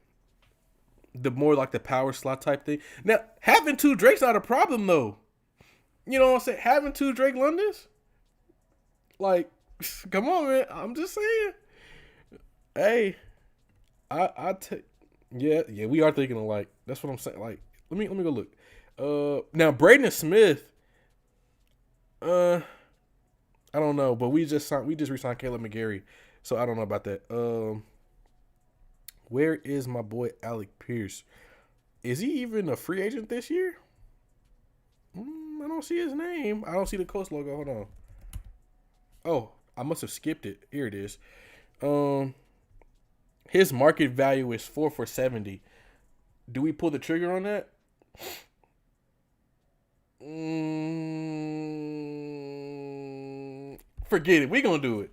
The more like the power slot type thing. Now having two Drakes not a problem though. You know what I'm saying? Having two Drake Londons, like, come on, man. I'm just saying. Hey, I take. Yeah, we are thinking alike. That's what I'm saying. Like, let me go look. Now Braden Smith. I don't know, but we just re-signed Caleb McGarry, so I don't know about that. Where is my boy Alec Pierce? Is he even a free agent this year? I don't see his name. I don't see the Colts logo. Hold on. Oh, I must have skipped it. Here it is. His market value is 4 for 70. Do we pull the trigger on that? Forget it. We gonna do it.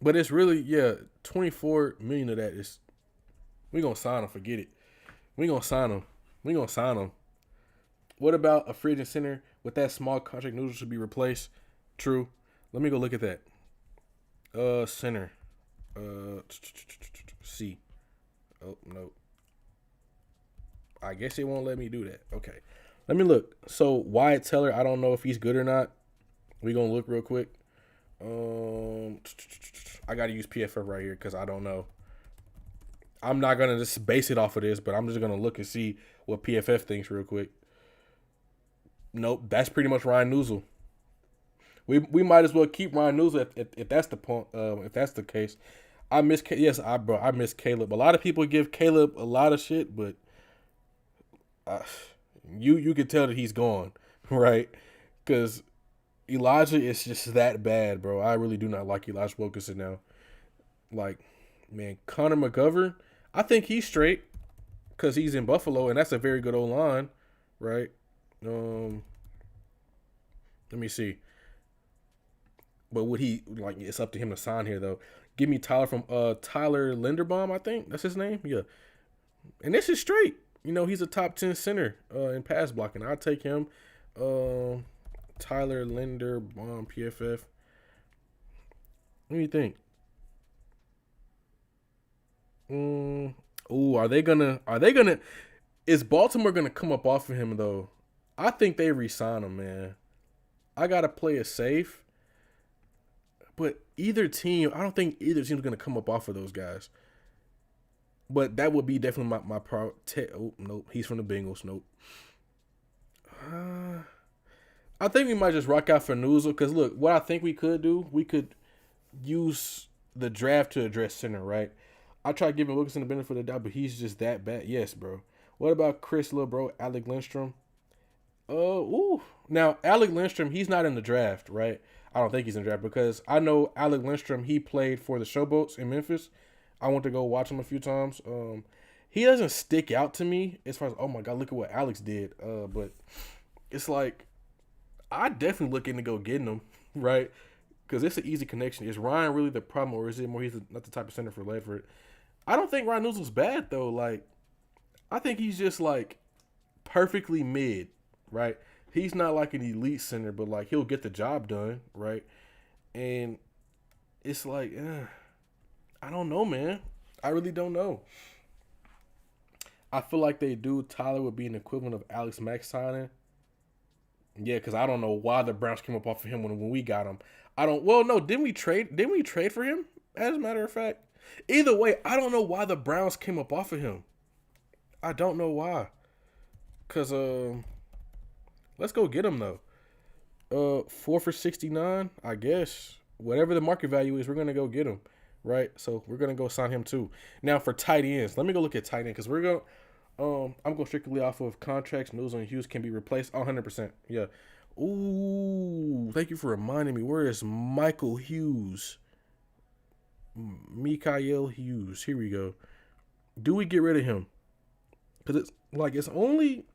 But it's really, yeah, 24 million of that is. We gonna sign him. Forget it. We gonna sign him. What about a free agent center with that small contract? Noodle should be replaced. True. Let me go look at that. Center. C. Oh no. I guess it won't let me do that. Okay. Let me look. So Wyatt Teller, I don't know if he's good or not. We gonna look real quick. I gotta use PFF right here because I don't know. I'm not gonna just base it off of this, but I'm just gonna look and see what PFF thinks real quick. Nope, that's pretty much Ryan Newsel. We might as well keep Ryan Newsel if that's the point. If that's the case, I miss Caleb. A lot of people give Caleb a lot of shit, but you can tell that he's gone, right? Because Elijah is just that bad, bro. I really do not like Elijah Wilkinson now. Like, man, Connor McGovern, I think he's straight because he's in Buffalo, and that's a very good O-line, right? Let me see. But would he, like, it's up to him to sign here, though. Give me Tyler Linderbaum, I think. That's his name? Yeah. And this is straight. He's a top 10 center in pass blocking. I'll take him. Tyler Linderbaum, PFF. What do you think? Are they gonna is Baltimore gonna come up off of him though? I think they re-sign him, man. I gotta play it safe. But I don't think either team's gonna come up off of those guys. But that would be definitely my oh, nope. He's from the Bengals. Nope. I think we might just rock out for Newsel because look, what I think we could do, we could use the draft to address center, right? I try giving Wilkinson the benefit of the doubt, but he's just that bad. Yes, bro. What about Chris Little, Alec Lindstrom? Now, Alec Lindstrom, he's not in the draft, right? I don't think he's in the draft because I know Alec Lindstrom, he played for the Showboats in Memphis. I went to go watch him a few times. He doesn't stick out to me as far as, oh my God, look at what Alex did. But it's like, I definitely look into go getting him, right? Because it's an easy connection. Is Ryan really the problem, or is it more he's not the type of center for Ledford? I don't think Ryan Newsom's bad, though. Like, I think he's just, like, perfectly mid, right? He's not, like, an elite center, but, like, he'll get the job done, right? And it's like, I don't know, man. I really don't know. I feel like they do. Tyler would be an equivalent of Alex Mack signing. Yeah, because I don't know why the Browns came up off of him when we got him. I don't. Well, no, didn't we trade? Didn't we trade for him? As a matter of fact, either way, I don't know why the Browns came up off of him. I don't know why. Cause let's go get him though. 4 for 69, I guess. Whatever the market value is, we're gonna go get him, right? So we're gonna go sign him too. Now for tight ends, let me go look at tight end because we're going. I'm going strictly off of contracts. Mills and Hughes can be replaced. 100%. Yeah. Ooh, thank you for reminding me. Where is Michael Hughes? Mikael Hughes. Here we go. Do we get rid of him? Because it's only,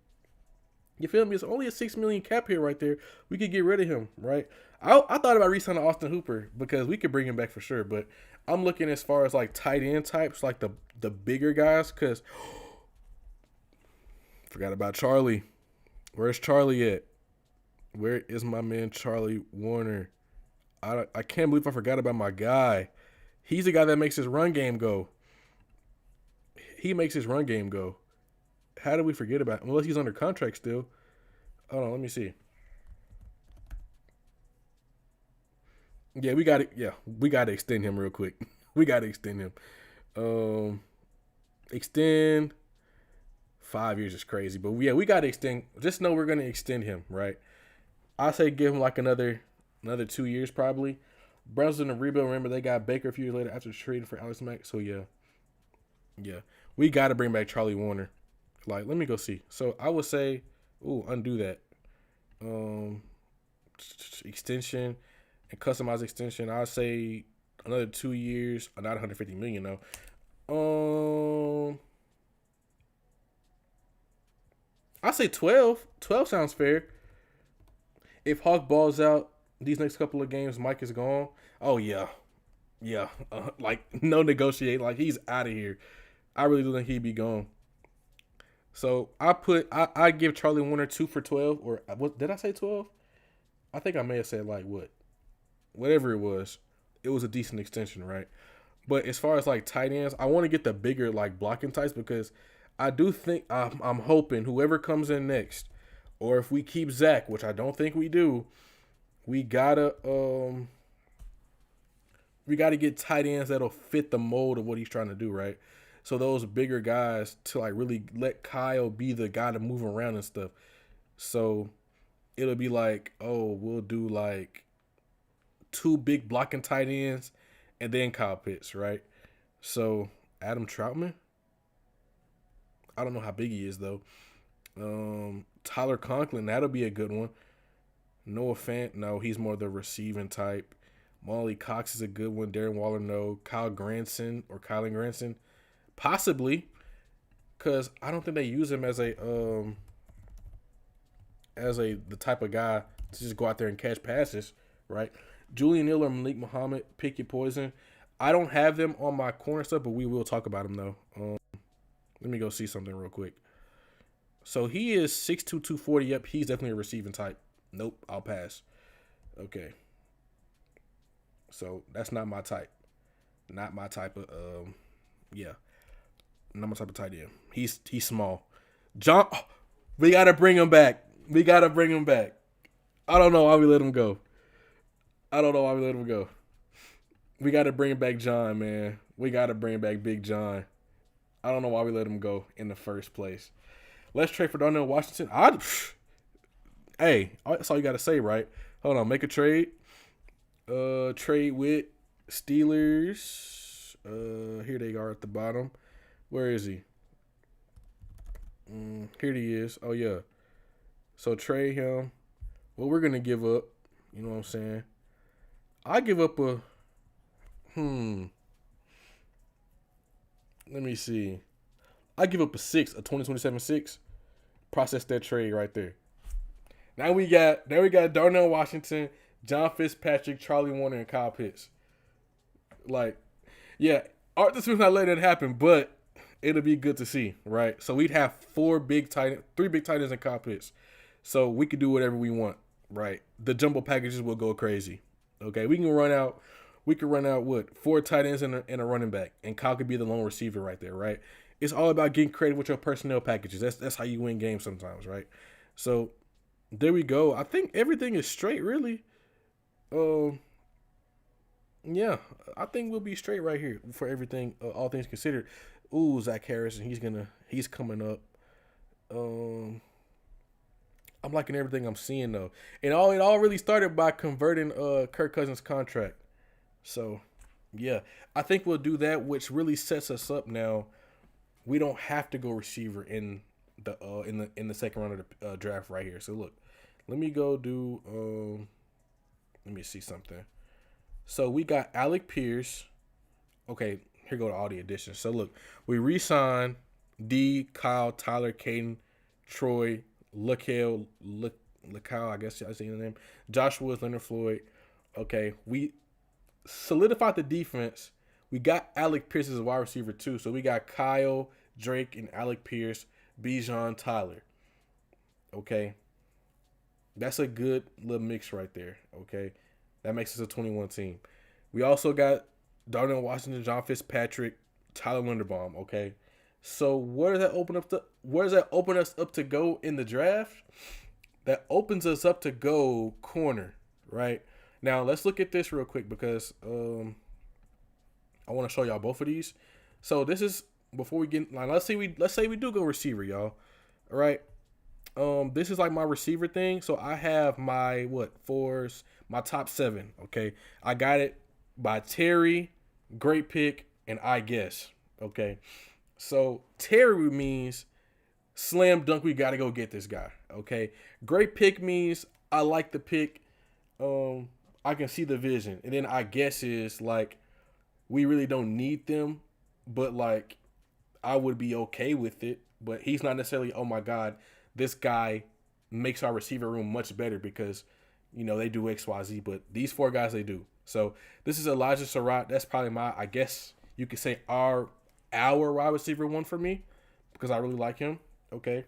you feel me? It's only a $6 million cap here right there. We could get rid of him, right? I thought about re-signing Austin Hooper because we could bring him back for sure. But I'm looking as far as like tight end types, like the bigger guys, because forgot about Charlie. Where's Charlie at? Where is my man Charlie Warner? I can't believe I forgot about my guy. He's the guy that makes his run game go. He makes his run game go. How did we forget about him? Unless he's under contract still. Hold on, let me see. Yeah, we got it. Yeah, we got to extend him real quick. We got to extend him. Extend 5 years is crazy, but yeah, we got to extend. Just know we're gonna extend him, right? I say give him like another 2 years probably. Browns in the rebuild. Remember they got Baker a few years later after trading for Alex Mack. So yeah, we got to bring back Charlie Warner. Like, let me go see. So I would say, undo that. Extension and customized extension. I'd say another 2 years, not 150 million though. I say 12. 12 sounds fair. If Hawk balls out these next couple of games, Mike is gone. Oh yeah. Like no negotiate. Like he's out of here. I really do think he'd be gone. So I give Charlie Warner 2 for 12, or what did I say 12? I think I may have said like whatever it was. It was a decent extension, right? But as far as like tight ends, I want to get the bigger like blocking types because I do think I'm hoping whoever comes in next, or if we keep Zach, which I don't think we do, we gotta get tight ends that'll fit the mold of what he's trying to do, right? So those bigger guys to like really let Kyle be the guy to move around and stuff. So it'll be like, we'll do like 2 big blocking tight ends and then Kyle Pitts, right? So Adam Troutman, I don't know how big he is though. Tyler Conklin, that'll be a good one. Noah Fant, no, he's more the receiving type. Molly Cox is a good one. Darren Waller, no. Kylen Granson, possibly, because I don't think they use him as the type of guy to just go out there and catch passes, right? Julian Hill or Malik Muhammad, pick your poison. I don't have them on my corner stuff, but we will talk about them though. Let me go see something real quick. So he is 6'2", 240. Yep, he's definitely a receiving type. Nope, I'll pass. Okay. So that's not my type. Not my type of not my type of tight end. He's small. John, we gotta bring him back. I don't know why we let him go. We gotta bring back John, man. We gotta bring back Big John. I don't know why we let him go in the first place. Let's trade for Darnell Washington. Hey, that's all you gotta say, right? Hold on, make a trade. Trade with Steelers. Here they are at the bottom. Where is he? Here he is. Oh yeah. So trade him. What we're gonna give up? You know what I'm saying? I give up a. Let me see. I give up a 2027 6. Process that trade right there. Now we got Darnell Washington, John Fitzpatrick, Charlie Warner, and Kyle Pitts. Like, yeah, Arthur Smith's not letting it happen, but it'll be good to see, right? So we'd have 3 big tight ends and Kyle Pitts. So we could do whatever we want, right? The jumbo packages will go crazy. Okay, we can run out what 4 tight ends and a running back, and Kyle could be the lone receiver right there, right? It's all about getting creative with your personnel packages. That's how you win games sometimes, right? So there we go. I think everything is straight, really. Um, yeah, I think we'll be straight right here for everything, all things considered. Ooh, Zach Harrison, he's coming up. Um, I'm liking everything I'm seeing though, and it all really started by converting Kirk Cousins' contract. So, yeah, I think we'll do that, which really sets us up now. We don't have to go receiver in the second round of the draft right here. So look, let me go do let me see something. So we got Alec Pierce. Okay, here go to all the additions. So look, we re-signed D, Kyle, Tyler, Caden, Troy, Lacal, I guess I say the name. Josh Woods, Leonard Floyd. Okay, we solidified the defense. We got Alec Pierce as a wide receiver too. So we got Kyle, Drake, and Alec Pierce, Bijan, Tyler. Okay. That's a good little mix right there. Okay. That makes us a 21 team. We also got Darnell Washington, John Fitzpatrick, Tyler Linderbaum. Okay. So where does that open us up to go in the draft? That opens us up to go corner, right? Now let's look at this real quick because I want to show y'all both of these. So this is before we get like let's say we do go receiver, y'all. All right. This is like my receiver thing. So I have my my top 7. Okay. I got it by Terry, great pick, and I guess. Okay. So Terry means slam dunk, we gotta go get this guy. Okay. Great pick means I like the pick. I can see the vision. And then I guess is like we really don't need them, but like I would be okay with it. But he's not necessarily, oh my God, this guy makes our receiver room much better because, they do XYZ, but these 4 guys, they do. So this is Elijah Surratt. That's probably I guess you could say our wide receiver 1 for me because I really like him. Okay.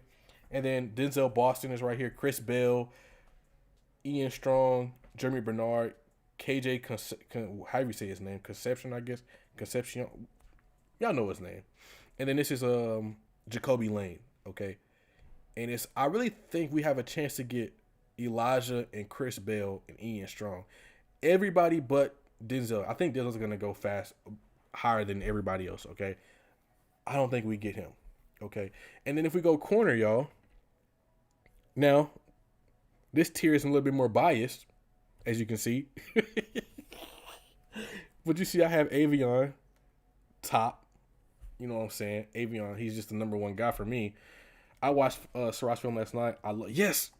And then Denzel Boston is right here. Chris Bell, Ian Strong, Jeremy Bernard, KJ, how do you say his name? Conception, I guess. Conception. Y'all know his name. And then this is Jacoby Lane. Okay. And I really think we have a chance to get Elijah and Chris Bell and Ian Strong. Everybody but Denzel. I think Denzel's going to go higher than everybody else, okay? I don't think we get him, okay? And then if we go corner, y'all, now, this tier is a little bit more biased, as you can see. But you see I have Avion top. You know what I'm saying? Avion, he's just the number 1 guy for me. I watched Surratt's film last night. Yes,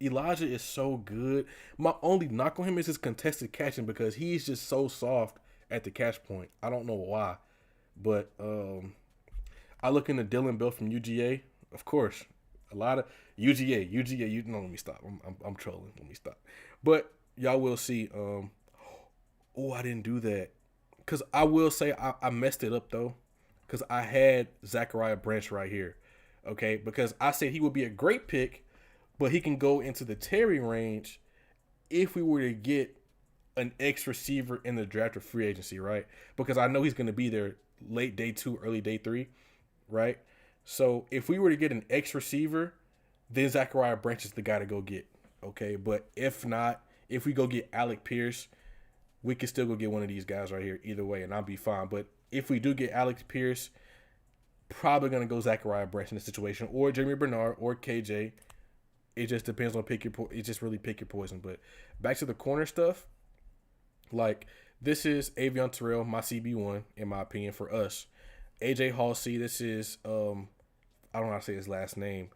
Elijah is so good. My only knock on him is his contested catching because he's just so soft at the catch point. I don't know why. But I look into Dylan Bell from UGA. Of course, a lot of UGA. Let me stop. I'm trolling. Let me stop. But y'all will see. I didn't do that. Because I will say I messed it up, though. Because I had Zachariah Branch right here. Okay? Because I said he would be a great pick, but he can go into the Terry range if we were to get an X receiver in the draft or free agency, right? Because I know he's going to be there late day 2, early day 3, right? So if we were to get an X receiver, then Zachariah Branch is the guy to go get, okay? But if not, if we go get Alec Pierce, we can still go get one of these guys right here either way, and I'll be fine. But if we do get Alex Pierce, probably going to go Zachariah Branch in this situation, or Jeremy Bernard, or KJ. It just depends on it just really pick your poison. But back to the corner stuff, like this is Avion Terrell, my CB1, in my opinion, for us. AJ Halsey, this is I don't know how to say his last name,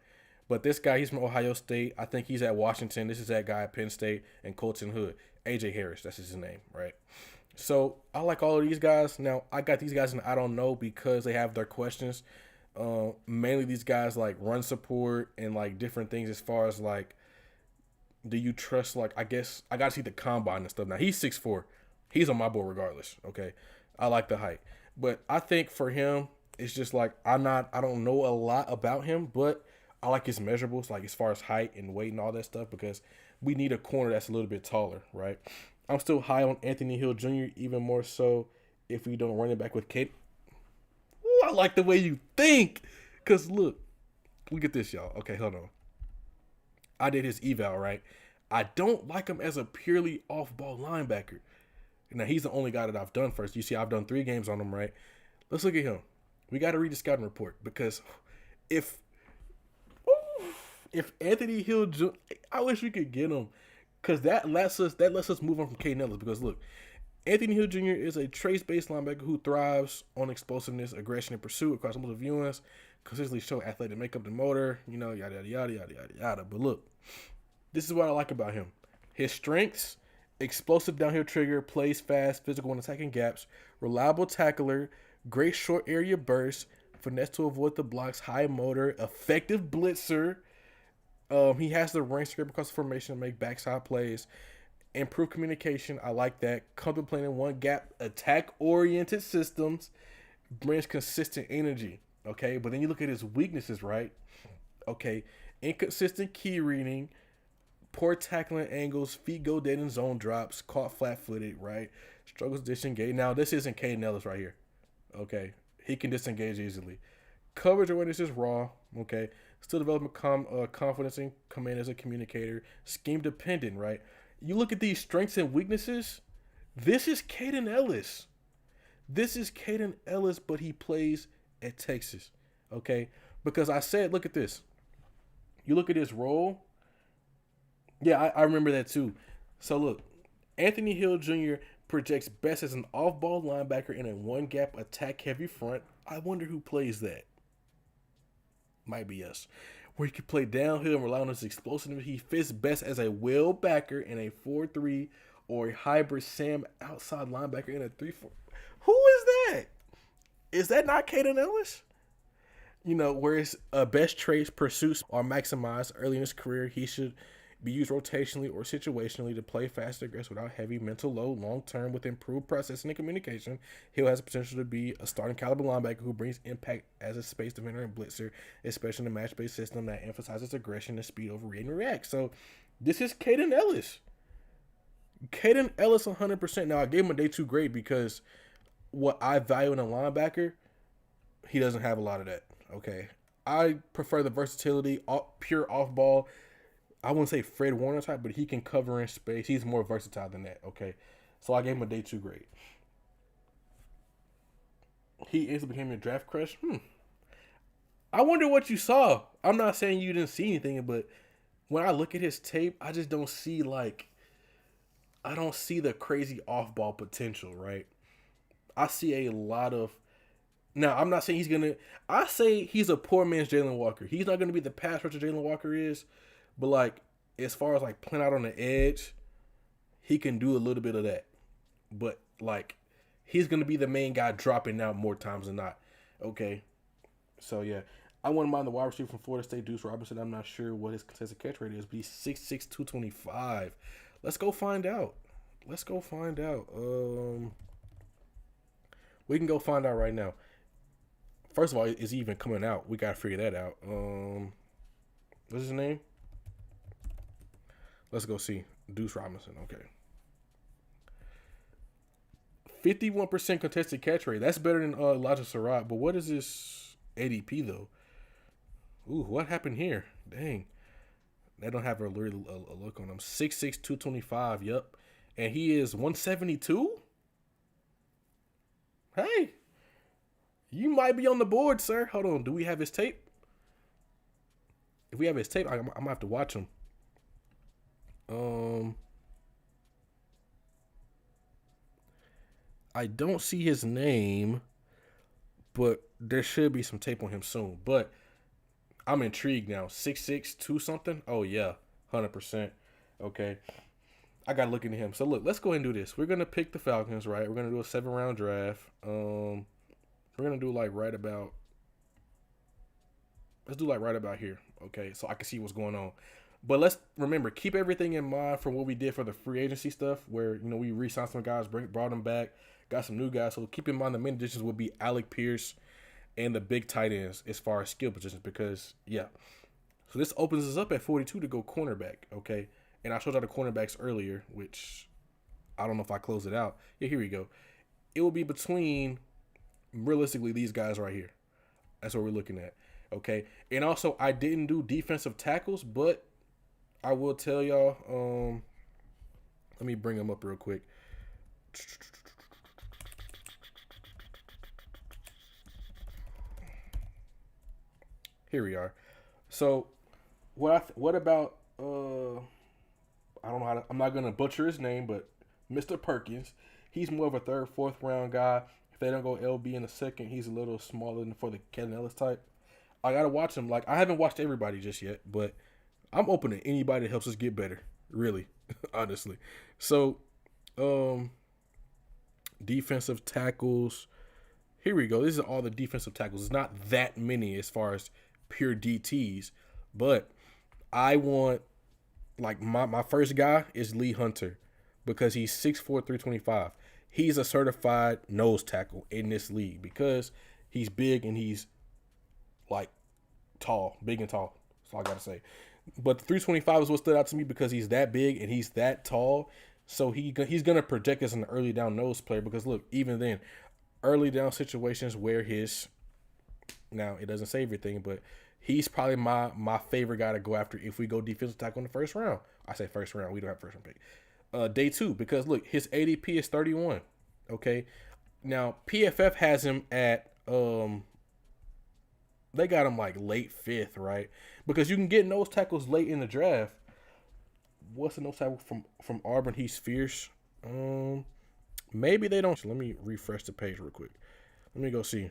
but this guy, he's from Ohio State. I think he's at Washington. This is that guy at Penn State and Colton Hood. AJ Harris, that's his name, right? So I like all of these guys. Now I got these guys and I don't know because they have their questions. Mainly these guys like run support and like different things as far as like, do you trust, like, I guess I got to see the combine and stuff. Now he's 6'4". He's on my board regardless. Okay. I like the height, but I think for him, it's just like, I don't know a lot about him, but I like his measurables, like as far as height and weight and all that stuff, because we need a corner that's a little bit taller, right? I'm still high on Anthony Hill Jr., even more so if we don't run it back with Kate. Ooh, I like the way you think. Cause look at this, y'all. Okay, hold on. I did his eval, right? I don't like him as a purely off-ball linebacker. Now he's the only guy that I've done first. You see, I've done 3 games on him, right? Let's look at him. We got to read the scouting report because if Anthony Hill, I wish we could get him because that lets us move on from Caden Ellis. Because look, Anthony Hill Jr. is a trace-based linebacker who thrives on explosiveness, aggression, and pursuit across multiple viewings, consistently show athletic makeup and motor, yada, yada, yada, yada, yada, yada. But look, this is what I like about him. His strengths: explosive downhill trigger, plays fast, physical when attacking gaps, reliable tackler, great short area burst, finesse to avoid the blocks, high motor, effective blitzer. He has the range script across the formation to make backside plays. Improved communication, I like that. Comfortable playing in one gap, attack-oriented systems, brings consistent energy. Okay, but then you look at his weaknesses, right? Okay, inconsistent key reading, poor tackling angles, feet go dead in zone drops, caught flat-footed, right? Struggles to disengage. Now, this isn't Caden Ellis right here. Okay, he can disengage easily. Coverage awareness is raw. Okay, still developing confidence and command as a communicator. Scheme dependent, right? You look at these strengths and weaknesses. This is Caden Ellis. This is Caden Ellis, but he plays at Texas. Okay, because I said, look at this. You look at his role. Yeah, I remember that too. So look, Anthony Hill Jr. projects best as an off-ball linebacker in a one-gap attack-heavy front. I wonder who plays that. Might be us. Where he can play downhill and rely on his explosiveness. He fits best as a will backer in a 4-3 or a hybrid Sam outside linebacker in a 3-4. Who is that? Is that not Caden Ellis? You know, where his best traits, pursuits are maximized early in his career, he should be used rotationally or situationally to play fast and aggressive without heavy mental load. Long term, with improved processing and communication, Hill has the potential to be a starting caliber linebacker who brings impact as a space defender and blitzer, especially in a match-based system that emphasizes aggression and speed over read and react. So, this is Caden Ellis. Caden Ellis 100%. Now, I gave him a day 2 grade because what I value in a linebacker, he doesn't have a lot of that. Okay, I prefer the versatility, pure off-ball. I wouldn't say Fred Warner type, but he can cover in space. He's more versatile than that, okay? So I gave him a day 2 grade. He instantly became a draft crush. I wonder what you saw. I'm not saying you didn't see anything, but when I look at his tape, I just don't see, I don't see the crazy off-ball potential, right? I see a lot of... Now, I'm not saying he's going to... I say he's a poor man's Jalen Walker. He's not going to be the pass rusher Jalen Walker is, but, as far as, playing out on the edge, he can do a little bit of that. But, he's going to be the main guy dropping out more times than not. Okay? So, yeah. I wouldn't mind the wide receiver from Florida State, Deuce Robinson. I'm not sure what his contested catch rate is, but he's 6'6", 225. Let's go find out. We can go find out right now. First of all, is he even coming out? We got to figure that out. What's his name? Let's go see. Deuce Robinson. Okay. 51% contested catch rate. That's better than Elijah Surratt. But what is this ADP, though? Ooh, what happened here? Dang. They don't have a look on him. 6'6", 225. Yep. And he is 172? Hey. You might be on the board, sir. Hold on. Do we have his tape? If we have his tape, I'm going to have to watch him. I don't see his name, but there should be some tape on him soon. But I'm intrigued now. 6'6", 2 something? Oh, yeah. 100%. Okay. I got to look into him. So, look, let's go ahead and do this. We're going to pick the Falcons, right? We're going to do a 7-round draft. We're going to do right about, let's do right about here, okay, so I can see what's going on. But let's remember, keep everything in mind from what we did for the free agency stuff where, we re-signed some guys, brought them back, got some new guys. So keep in mind the main additions would be Alec Pierce and the big tight ends as far as skill positions because, yeah. So this opens us up at 42 to go cornerback, okay? And I showed y'all the cornerbacks earlier, which I don't know if I closed it out. Yeah, here we go. It will be between... realistically, these guys right here. That's what we're looking at. Okay. And also, I didn't do defensive tackles, but I will tell y'all. Let me bring them up real quick. Here we are. So, what about I don't know I'm not gonna butcher his name, but Mr. Perkins. He's more of a third, fourth round guy. If they don't go LB in the second, he's a little smaller than for the Kellen Ellis type. I gotta watch him. Like I haven't watched everybody just yet, but I'm open to anybody that helps us get better. Really, honestly. So, um, defensive tackles. Here we go. This is all the defensive tackles. It's not that many as far as pure DTs, but I want like my first guy is Lee Hunter because he's 6'4", 325. He's a certified nose tackle in this league because he's big and he's like tall, big and tall. That's all I gotta say. But the 325 is what stood out to me because he's that big and he's that tall. So he's gonna project as an early down nose player because look, even then, early down situations where his now it doesn't say everything, but he's probably my favorite guy to go after if we go defensive tackle in the first round. I say first round, we don't have first round pick. Day 2 because look, his ADP is 31. Okay, now PFF has him at they got him like late 5th, right? Because you can get nose tackles late in the draft. What's the nose tackle from Auburn? He's fierce. Maybe they don't. Let me refresh the page real quick. Let me go see.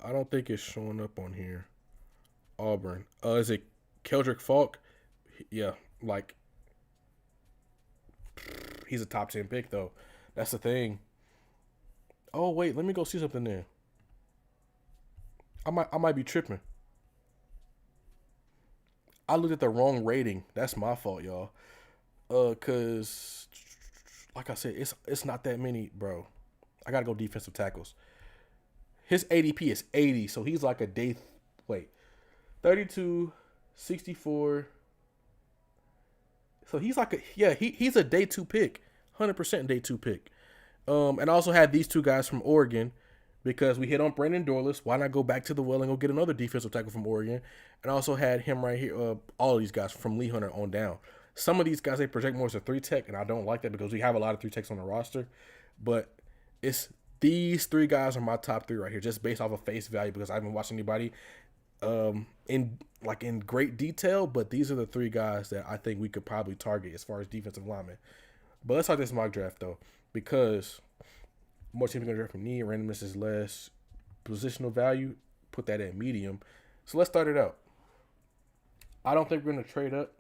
I don't think it's showing up on here. Auburn. Is it Keldrick Falk? Yeah, like he's a top 10 pick though. That's the thing. Oh wait, let me go see something there. I might be tripping. I looked at the wrong rating. That's my fault, y'all. Cause like I said, it's not that many, bro. I gotta go defensive tackles. His ADP is 80, so he's like a day. Wait, 32, 64. So he's like he's a day 2 pick, 100% day 2 pick. And I also had these two guys from Oregon because we hit on Brandon Dorless. Why not go back to the well and go get another defensive tackle from Oregon? And I also had him right here. All of these guys from Lee Hunter on down. Some of these guys they project more as a 3 tech, and I don't like that because we have a lot of 3 techs on the roster. But it's these 3 guys are my top 3 right here, just based off of face value because I haven't watched anybody in great detail. But these are the 3 guys that I think we could probably target as far as defensive linemen. But let's start this mock draft though, because more teams are gonna draft from need, randomness is less, positional value, put that at medium. So let's start it out. I don't think we're gonna trade up.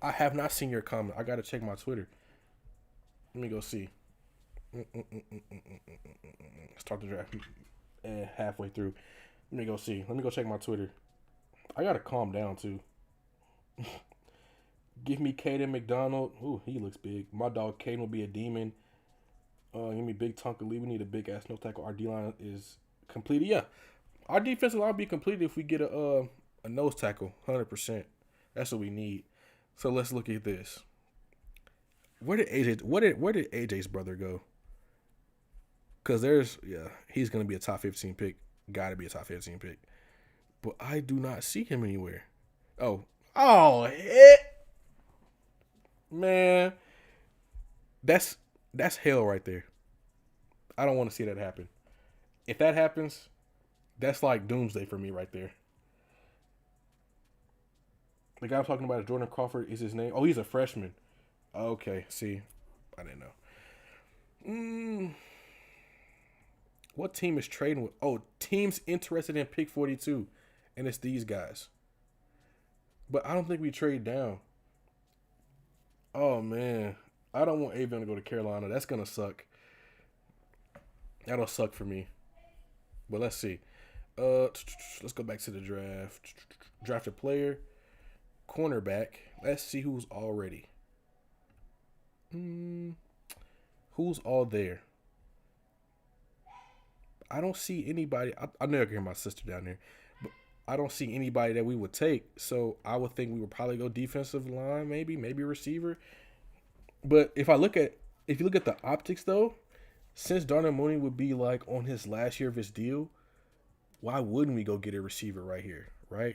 I have not seen your comment. I gotta check my Twitter. Let me go see. Start the draft halfway through. Let me go see. Let me go check my Twitter. I gotta calm down too. Give me Caden McDonald. Ooh, he looks big. My dog Caden will be a demon. Give me Big Tonka Lee. We need a big ass no tackle. Our D line is completed. Yeah, our defensive line will be completed if we get a nose tackle. 100%. That's what we need. So let's look at this. Where did AJ's brother go? Because he's gonna be a top 15 pick. Got to be a top 15 pick. But I do not see him anywhere. Oh, hit. Man, that's hell right there. I don't want to see that happen. If that happens, that's like doomsday for me right there. The guy I'm talking about is Jordan Crawford. Is his name? Oh, he's a freshman. Okay, see, I didn't know. What team is trading with? Oh, teams interested in pick 42, and it's these guys. But I don't think we trade down. Oh, man. I don't want Avion to go to Carolina. That's going to suck. That'll suck for me. But let's see. Let's go back to the draft. Draft a player. Cornerback. Let's see who's already. Who's all there? I don't see anybody. I never hear my sister down there. But I don't see anybody that we would take. So I would think we would probably go defensive line, maybe receiver. But if you look at the optics though, since Darnell Mooney would be like on his last year of his deal, why wouldn't we go get a receiver right here, right?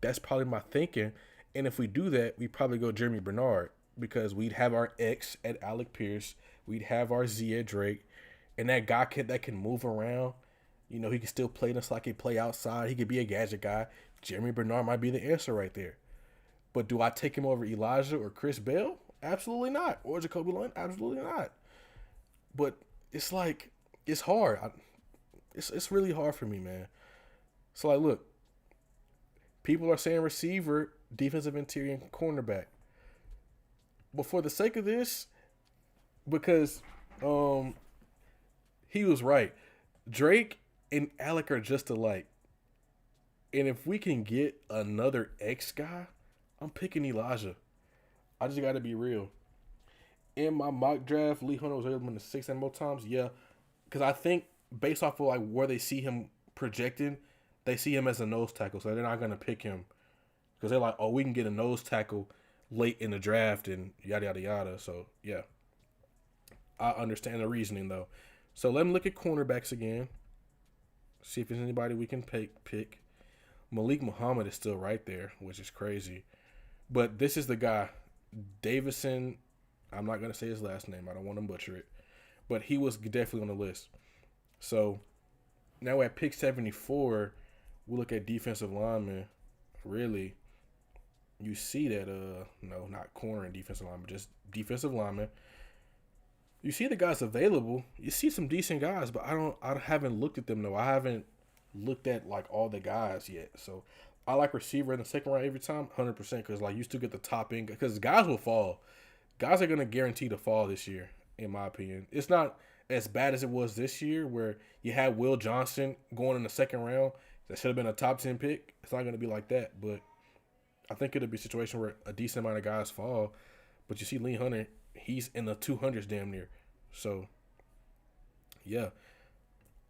That's probably my thinking. And if we do that, we probably go Jeremy Bernard because we'd have our X at Alec Pierce, we'd have our Z at Drake, and that guy that can move around. You know, he can still play this like he play outside. He could be a gadget guy. Jeremy Bernard might be the answer right there. But do I take him over Elijah or Chris Bell? Absolutely not. Or Jacoby Lund? Absolutely not. But it's like it's hard. It's really hard for me, man. So like, look, people are saying receiver, defensive interior, and cornerback. But for the sake of this, because he was right. Drake and Alec are just alike. And if we can get another X guy, I'm picking Elijah. I just got to be real. In my mock draft, Lee Hunter was available in the sixth and more times. Yeah, because I think based off of like where they see him projecting, they see him as a nose tackle, so they're not gonna pick him because they're like, oh, we can get a nose tackle late in the draft and yada yada yada. So yeah, I understand the reasoning though. So let me look at cornerbacks again. See if there's anybody we can pick. Malik Muhammad is still right there, which is crazy. But this is the guy, Davison. I'm not going to say his last name. I don't want to butcher it. But he was definitely on the list. So now at pick 74, we look at defensive linemen. Really, you see that, no, not corner and defensive lineman, just defensive lineman. You see the guys available. You see some decent guys, but I haven't looked at them though. I haven't looked at like all the guys yet. So I like receiver in the second round every time, 100%, because like you still get the top end because guys will fall. Guys are gonna guarantee to fall this year, in my opinion. It's not as bad as it was this year, where you had Will Johnson going in the second round. That should have been a top 10 pick. It's not gonna be like that, but I think it'll be a situation where a decent amount of guys fall. But you see Lee Hunter, he's in the 200s damn near. So yeah.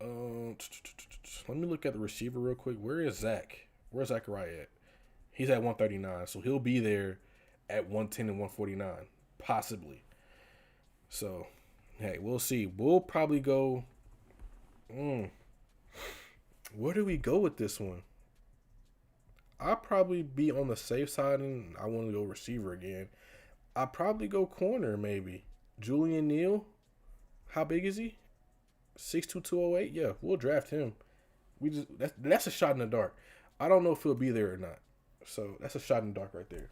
Let me look at the receiver real quick. Where is Zach? Where's Zachariah at? He's at 139, so he'll be there at 110 and 149, possibly. So, hey, we'll see. We'll probably go. Where do we go with this one? I'll probably be on the safe side, and I want to go receiver again. I'll probably go corner, maybe. Julian Neal. How big is he? 6'2", 208? Yeah, we'll draft him. That's a shot in the dark. I don't know if he'll be there or not. So that's a shot in the dark right there.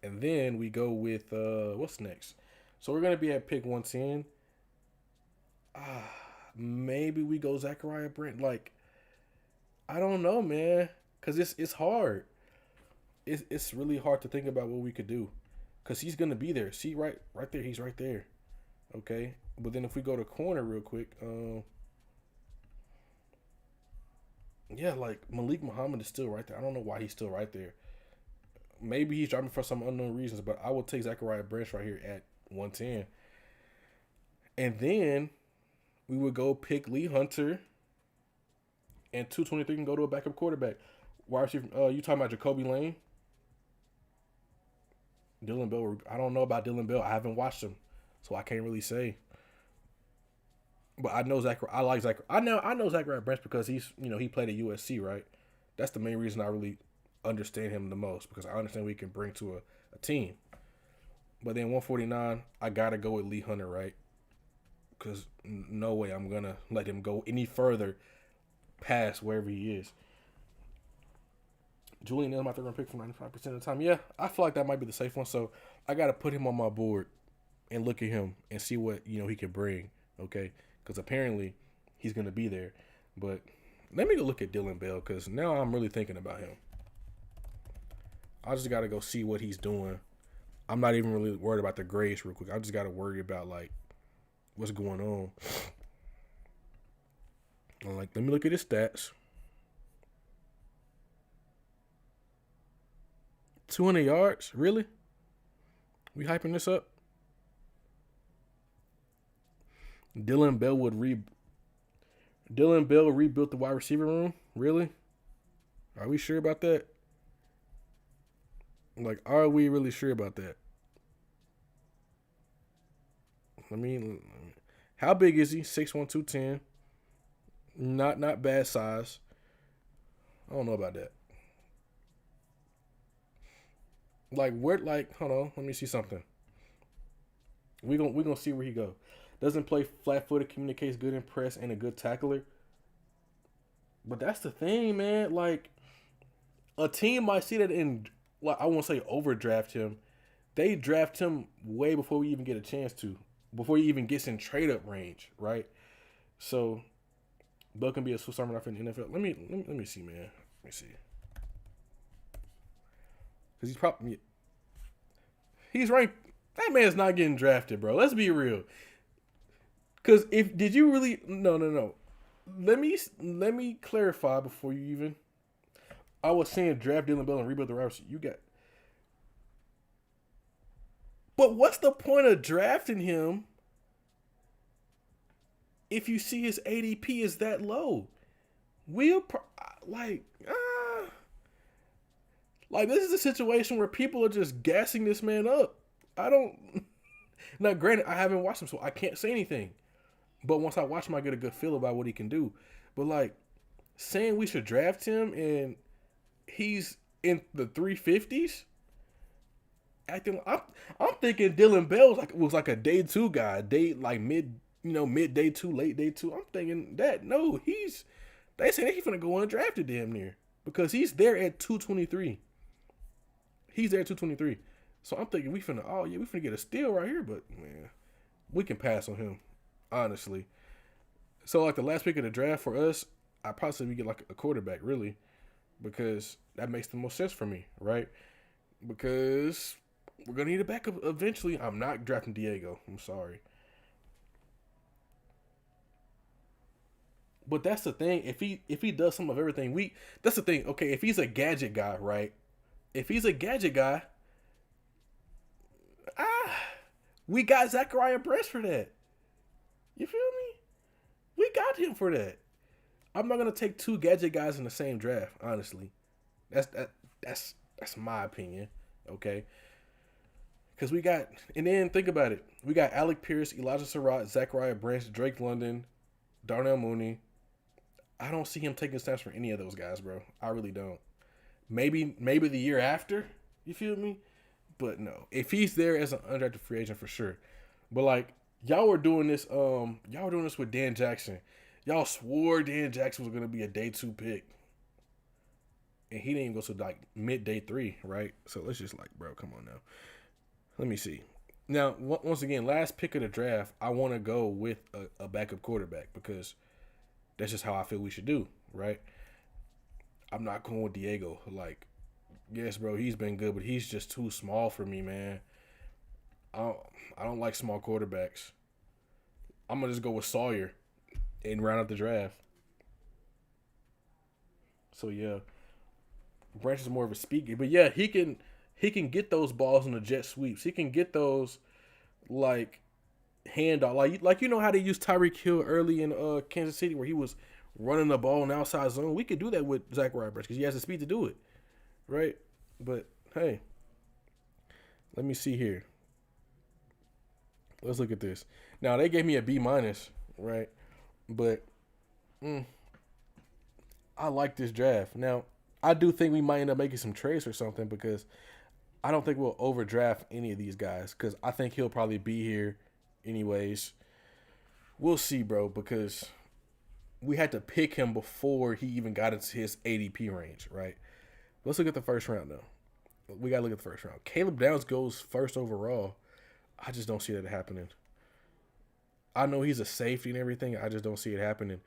And then we go with what's next? So we're gonna be at pick 110. Maybe we go Zachariah Brent. Like, I don't know, man, cause it's hard. It's really hard to think about what we could do, cause he's gonna be there. See, right there, he's right there. Okay, but then if we go to corner real quick, yeah, like Malik Muhammad is still right there. I don't know why he's still right there. Maybe he's dropping for some unknown reasons, but I will take Zachariah Branch right here at 110. And then we would go pick Lee Hunter, and 223 can go to a backup quarterback. Why are you talking about Jacoby Lane? Dylan Bell. I don't know about Dylan Bell. I haven't watched him, so I can't really say. But I know I like Zach. I know Zachariah Branch because he played at USC, right? That's the main reason I really understand him the most, because I understand what he can bring to a team. But then 149, I gotta go with Lee Hunter, right? Because no way I'm gonna let him go any further past wherever he is. Julian Neal, my third round pick for 95% of the time. Yeah, I feel like that might be the safe one. So I gotta put him on my board and look at him and see what he can bring. Okay, because apparently he's gonna be there. But let me go look at Dylan Bell, because now I'm really thinking about him. I just gotta go see what he's doing. I'm not even really worried about the grades real quick. I just gotta worry about like what's going on. I'm like, let me look at his stats. 200 yards? Really? We hyping this up? Dylan Bell rebuilt the wide receiver room? Really? Are we sure about that? Like, are we really sure about that? Let me. How big is he? 6'1", 210. Not bad size. I don't know about that. Like where? Like hold on. Let me see something. We gonna see where he go. Doesn't play flat footed. Communicates good in press and a good tackler. But that's the thing, man. Like a team might see that in. Like I won't say overdraft him. They draft him way before we even get a chance to. Before he even gets in trade up range, right? So Bud can be a Swiss Army knife in the NFL. Let me see, man. Let me see. Because he's ranked. That man's not getting drafted, bro. Let's be real. Because if did you really no. Let me clarify before you even. I was saying draft Dylan Bell and rebuild the Roberts. You got. But what's the point of drafting him if you see his ADP is that low? We'll like like this is a situation where people are just gassing this man up. I don't. Now, granted, I haven't watched him, so I can't say anything. But once I watch him, I get a good feel about what he can do. But like saying we should draft him and he's in the 350s. Acting, I'm thinking Dylan Bell was like a day two guy, mid day two, late day two. I'm thinking that no, they say he's gonna go undrafted damn near because he's there at 223. He's there at 223. So I'm thinking we finna get a steal right here, but man, we can pass on him, honestly. So like the last pick of the draft for us, I probably say we get like a quarterback really, because that makes the most sense for me, right? Because we're gonna need a backup eventually. I'm not drafting Diego. I'm sorry. But that's the thing. If he does some of everything, that's the thing. Okay, if he's a gadget guy, right? If he's a gadget guy, ah, we got Zachariah Brents for that. You feel me? We got him for that. I'm not gonna take two gadget guys in the same draft. Honestly, that's my opinion. Okay. Because we got, and then think about it. We got Alec Pierce, Elijah Surratt, Zachariah Branch, Drake London, Darnell Mooney. I don't see him taking snaps for any of those guys, bro. I really don't. Maybe the year after, you feel me? But no. If he's there as an undrafted free agent, for sure. But like, y'all were doing this with Dan Jackson. Y'all swore Dan Jackson was going to be a day two pick. And he didn't even go to like mid day three, right? So let's just like, bro, come on now. Let me see. Now, once again, last pick of the draft, I want to go with a backup quarterback because that's just how I feel we should do, right? I'm not going with Diego. Like, yes, bro, he's been good, but he's just too small for me, man. I don't like small quarterbacks. I'm going to just go with Sawyer and round out the draft. So, yeah. Branch is more of a speaker. But, yeah, he can get those balls in the jet sweeps. He can get those, like, handoff. Like you know how they used Tyreek Hill early in Kansas City where he was running the ball in the outside zone? We could do that with Zachariah Branch because he has the speed to do it, right? But, hey, let me see here. Let's look at this. Now, they gave me a B-, right? But I like this draft. Now, I do think we might end up making some trades or something because I don't think we'll overdraft any of these guys because I think he'll probably be here anyways. We'll see, bro, because we had to pick him before he even got into his ADP range, right? Let's look at the first round, though. We got to look at the first round. Caleb Downs goes first overall. I just don't see that happening. I know he's a safety and everything. I just don't see it happening.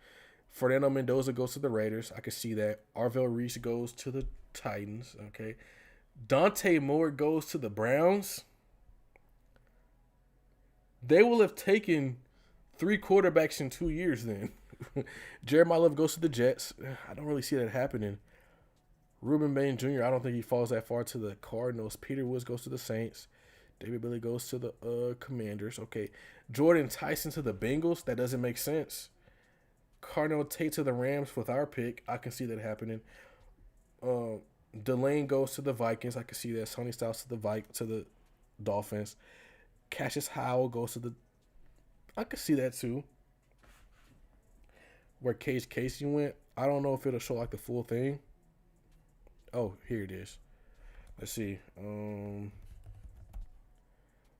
Fernando Mendoza goes to the Raiders. I can see that. Arvell Reese goes to the Titans. Okay. Dante Moore goes to the Browns. They will have taken 3 quarterbacks in 2 years then. Jeremiah Love goes to the Jets. I don't really see that happening. Ruben Bain Jr., I don't think he falls that far to the Cardinals. Peter Woods goes to the Saints. David Bailey goes to the Commanders. Okay. Jordan Tyson to the Bengals. That doesn't make sense. Cardinal Tate to the Rams with our pick. I can see that happening. Delane goes to the Vikings. I can see that. Sonny Styles to the Dolphins. Cassius Howell goes to the I could see that too. Where Case Casey went, I don't know if it'll show like the full thing. Oh, here it is. Let's see.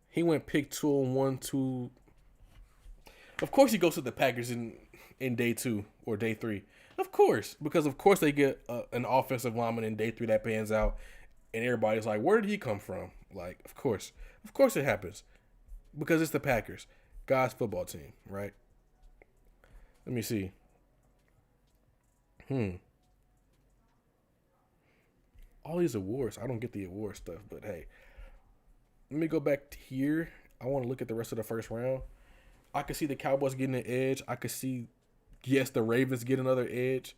He went pick 201 to. Of course, he goes to the Packers in day 2 or day 3. Of course, because of course they get an offensive lineman in day 3 that pans out, and everybody's like, "Where did he come from?" Like, of course it happens, because it's the Packers, God's football team, right? Let me see. Hmm. All these awards, I don't get the award stuff, but hey, let me go back to here. I want to look at the rest of the first round. I could see the Cowboys getting an edge. I could see, yes, the Ravens get another edge.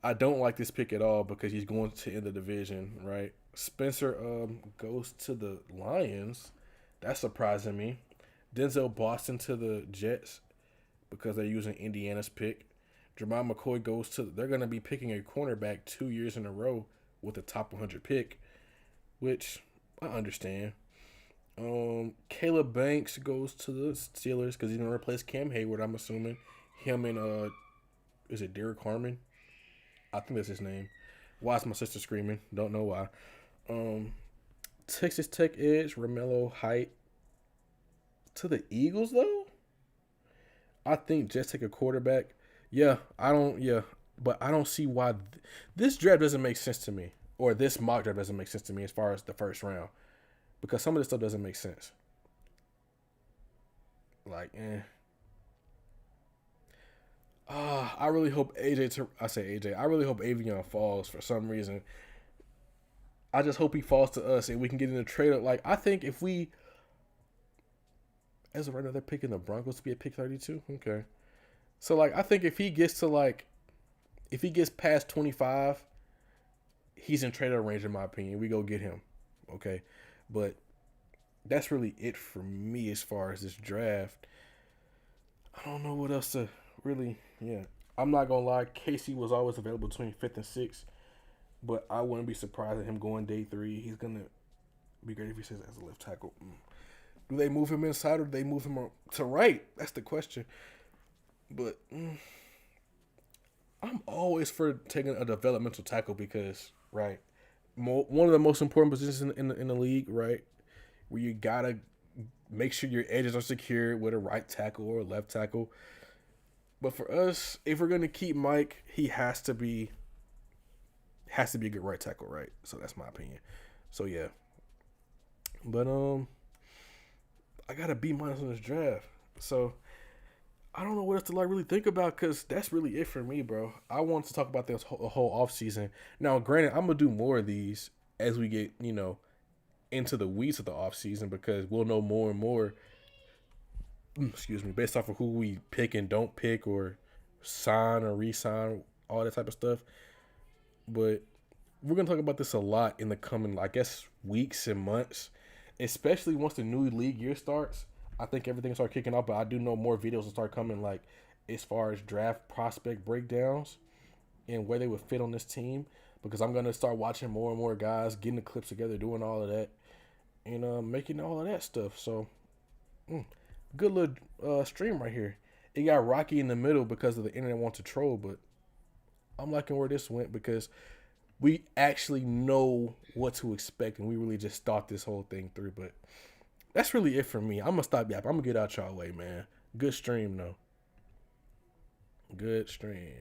I don't like this pick at all because he's going to end the division, right? Spencer goes to the Lions. That's surprising me. Denzel Boston to the Jets because they're using Indiana's pick. Jermai McCoy goes to. They're going to be picking a cornerback 2 years in a row with a top 100 pick, which I understand. Caleb Banks goes to the Steelers because he's gonna replace Cam Hayward. I'm assuming him and is it Derek Harmon? I think that's his name. Why is my sister screaming? Don't know why. Texas Tech edge Romello Height to the Eagles though. I think just take a quarterback. Yeah, I don't. Yeah, but I don't see why this draft doesn't make sense to me, or this mock draft doesn't make sense to me as far as the first round, because some of this stuff doesn't make sense. Like, I really hope I say AJ. I really hope Avion falls for some reason. I just hope he falls to us and we can get in a trade up. Like, I think if we, as of right now, they're picking the Broncos to be at pick 32. Okay. So, like, I think if he gets to, like, if he gets past 25, he's in trade range, in my opinion. We go get him. Okay. But that's really it for me as far as this draft. I don't know what else to really, yeah. I'm not going to lie. Casey was always available between 5th and 6th. But I wouldn't be surprised at him going day 3. He's going to be great if he says as a left tackle. Do they move him inside or do they move him to right? That's the question. But I'm always for taking a developmental tackle because, right, one of the most important positions in the league, right, where you got to make sure your edges are secure with a right tackle or a left tackle. But for us, if we're going to keep Mike, he has to be a good right tackle, right? So that's my opinion. So yeah. But I got a B minus on this draft. So I don't know what else to like really think about because that's really it for me, bro. I want to talk about this whole off season. Now, granted, I'm gonna do more of these as we get, into the weeds of the off season because we'll know more and more. Excuse me, based off of who we pick and don't pick or sign or re-sign, all that type of stuff. But we're going to talk about this a lot in the coming, I guess, weeks and months, especially once the new league year starts. I think everything will start kicking off, but I do know more videos will start coming, like, as far as draft prospect breakdowns and where they would fit on this team, because I'm going to start watching more and more guys, getting the clips together, doing all of that, and making all of that stuff. So, good little stream right here. It got rocky in the middle because of the internet wants to troll, but I'm liking where this went because we actually know what to expect and we really just thought this whole thing through. But that's really it for me. I'm going to stop yapping. I'm going to get out y'all way, man. Good stream, though. Good stream.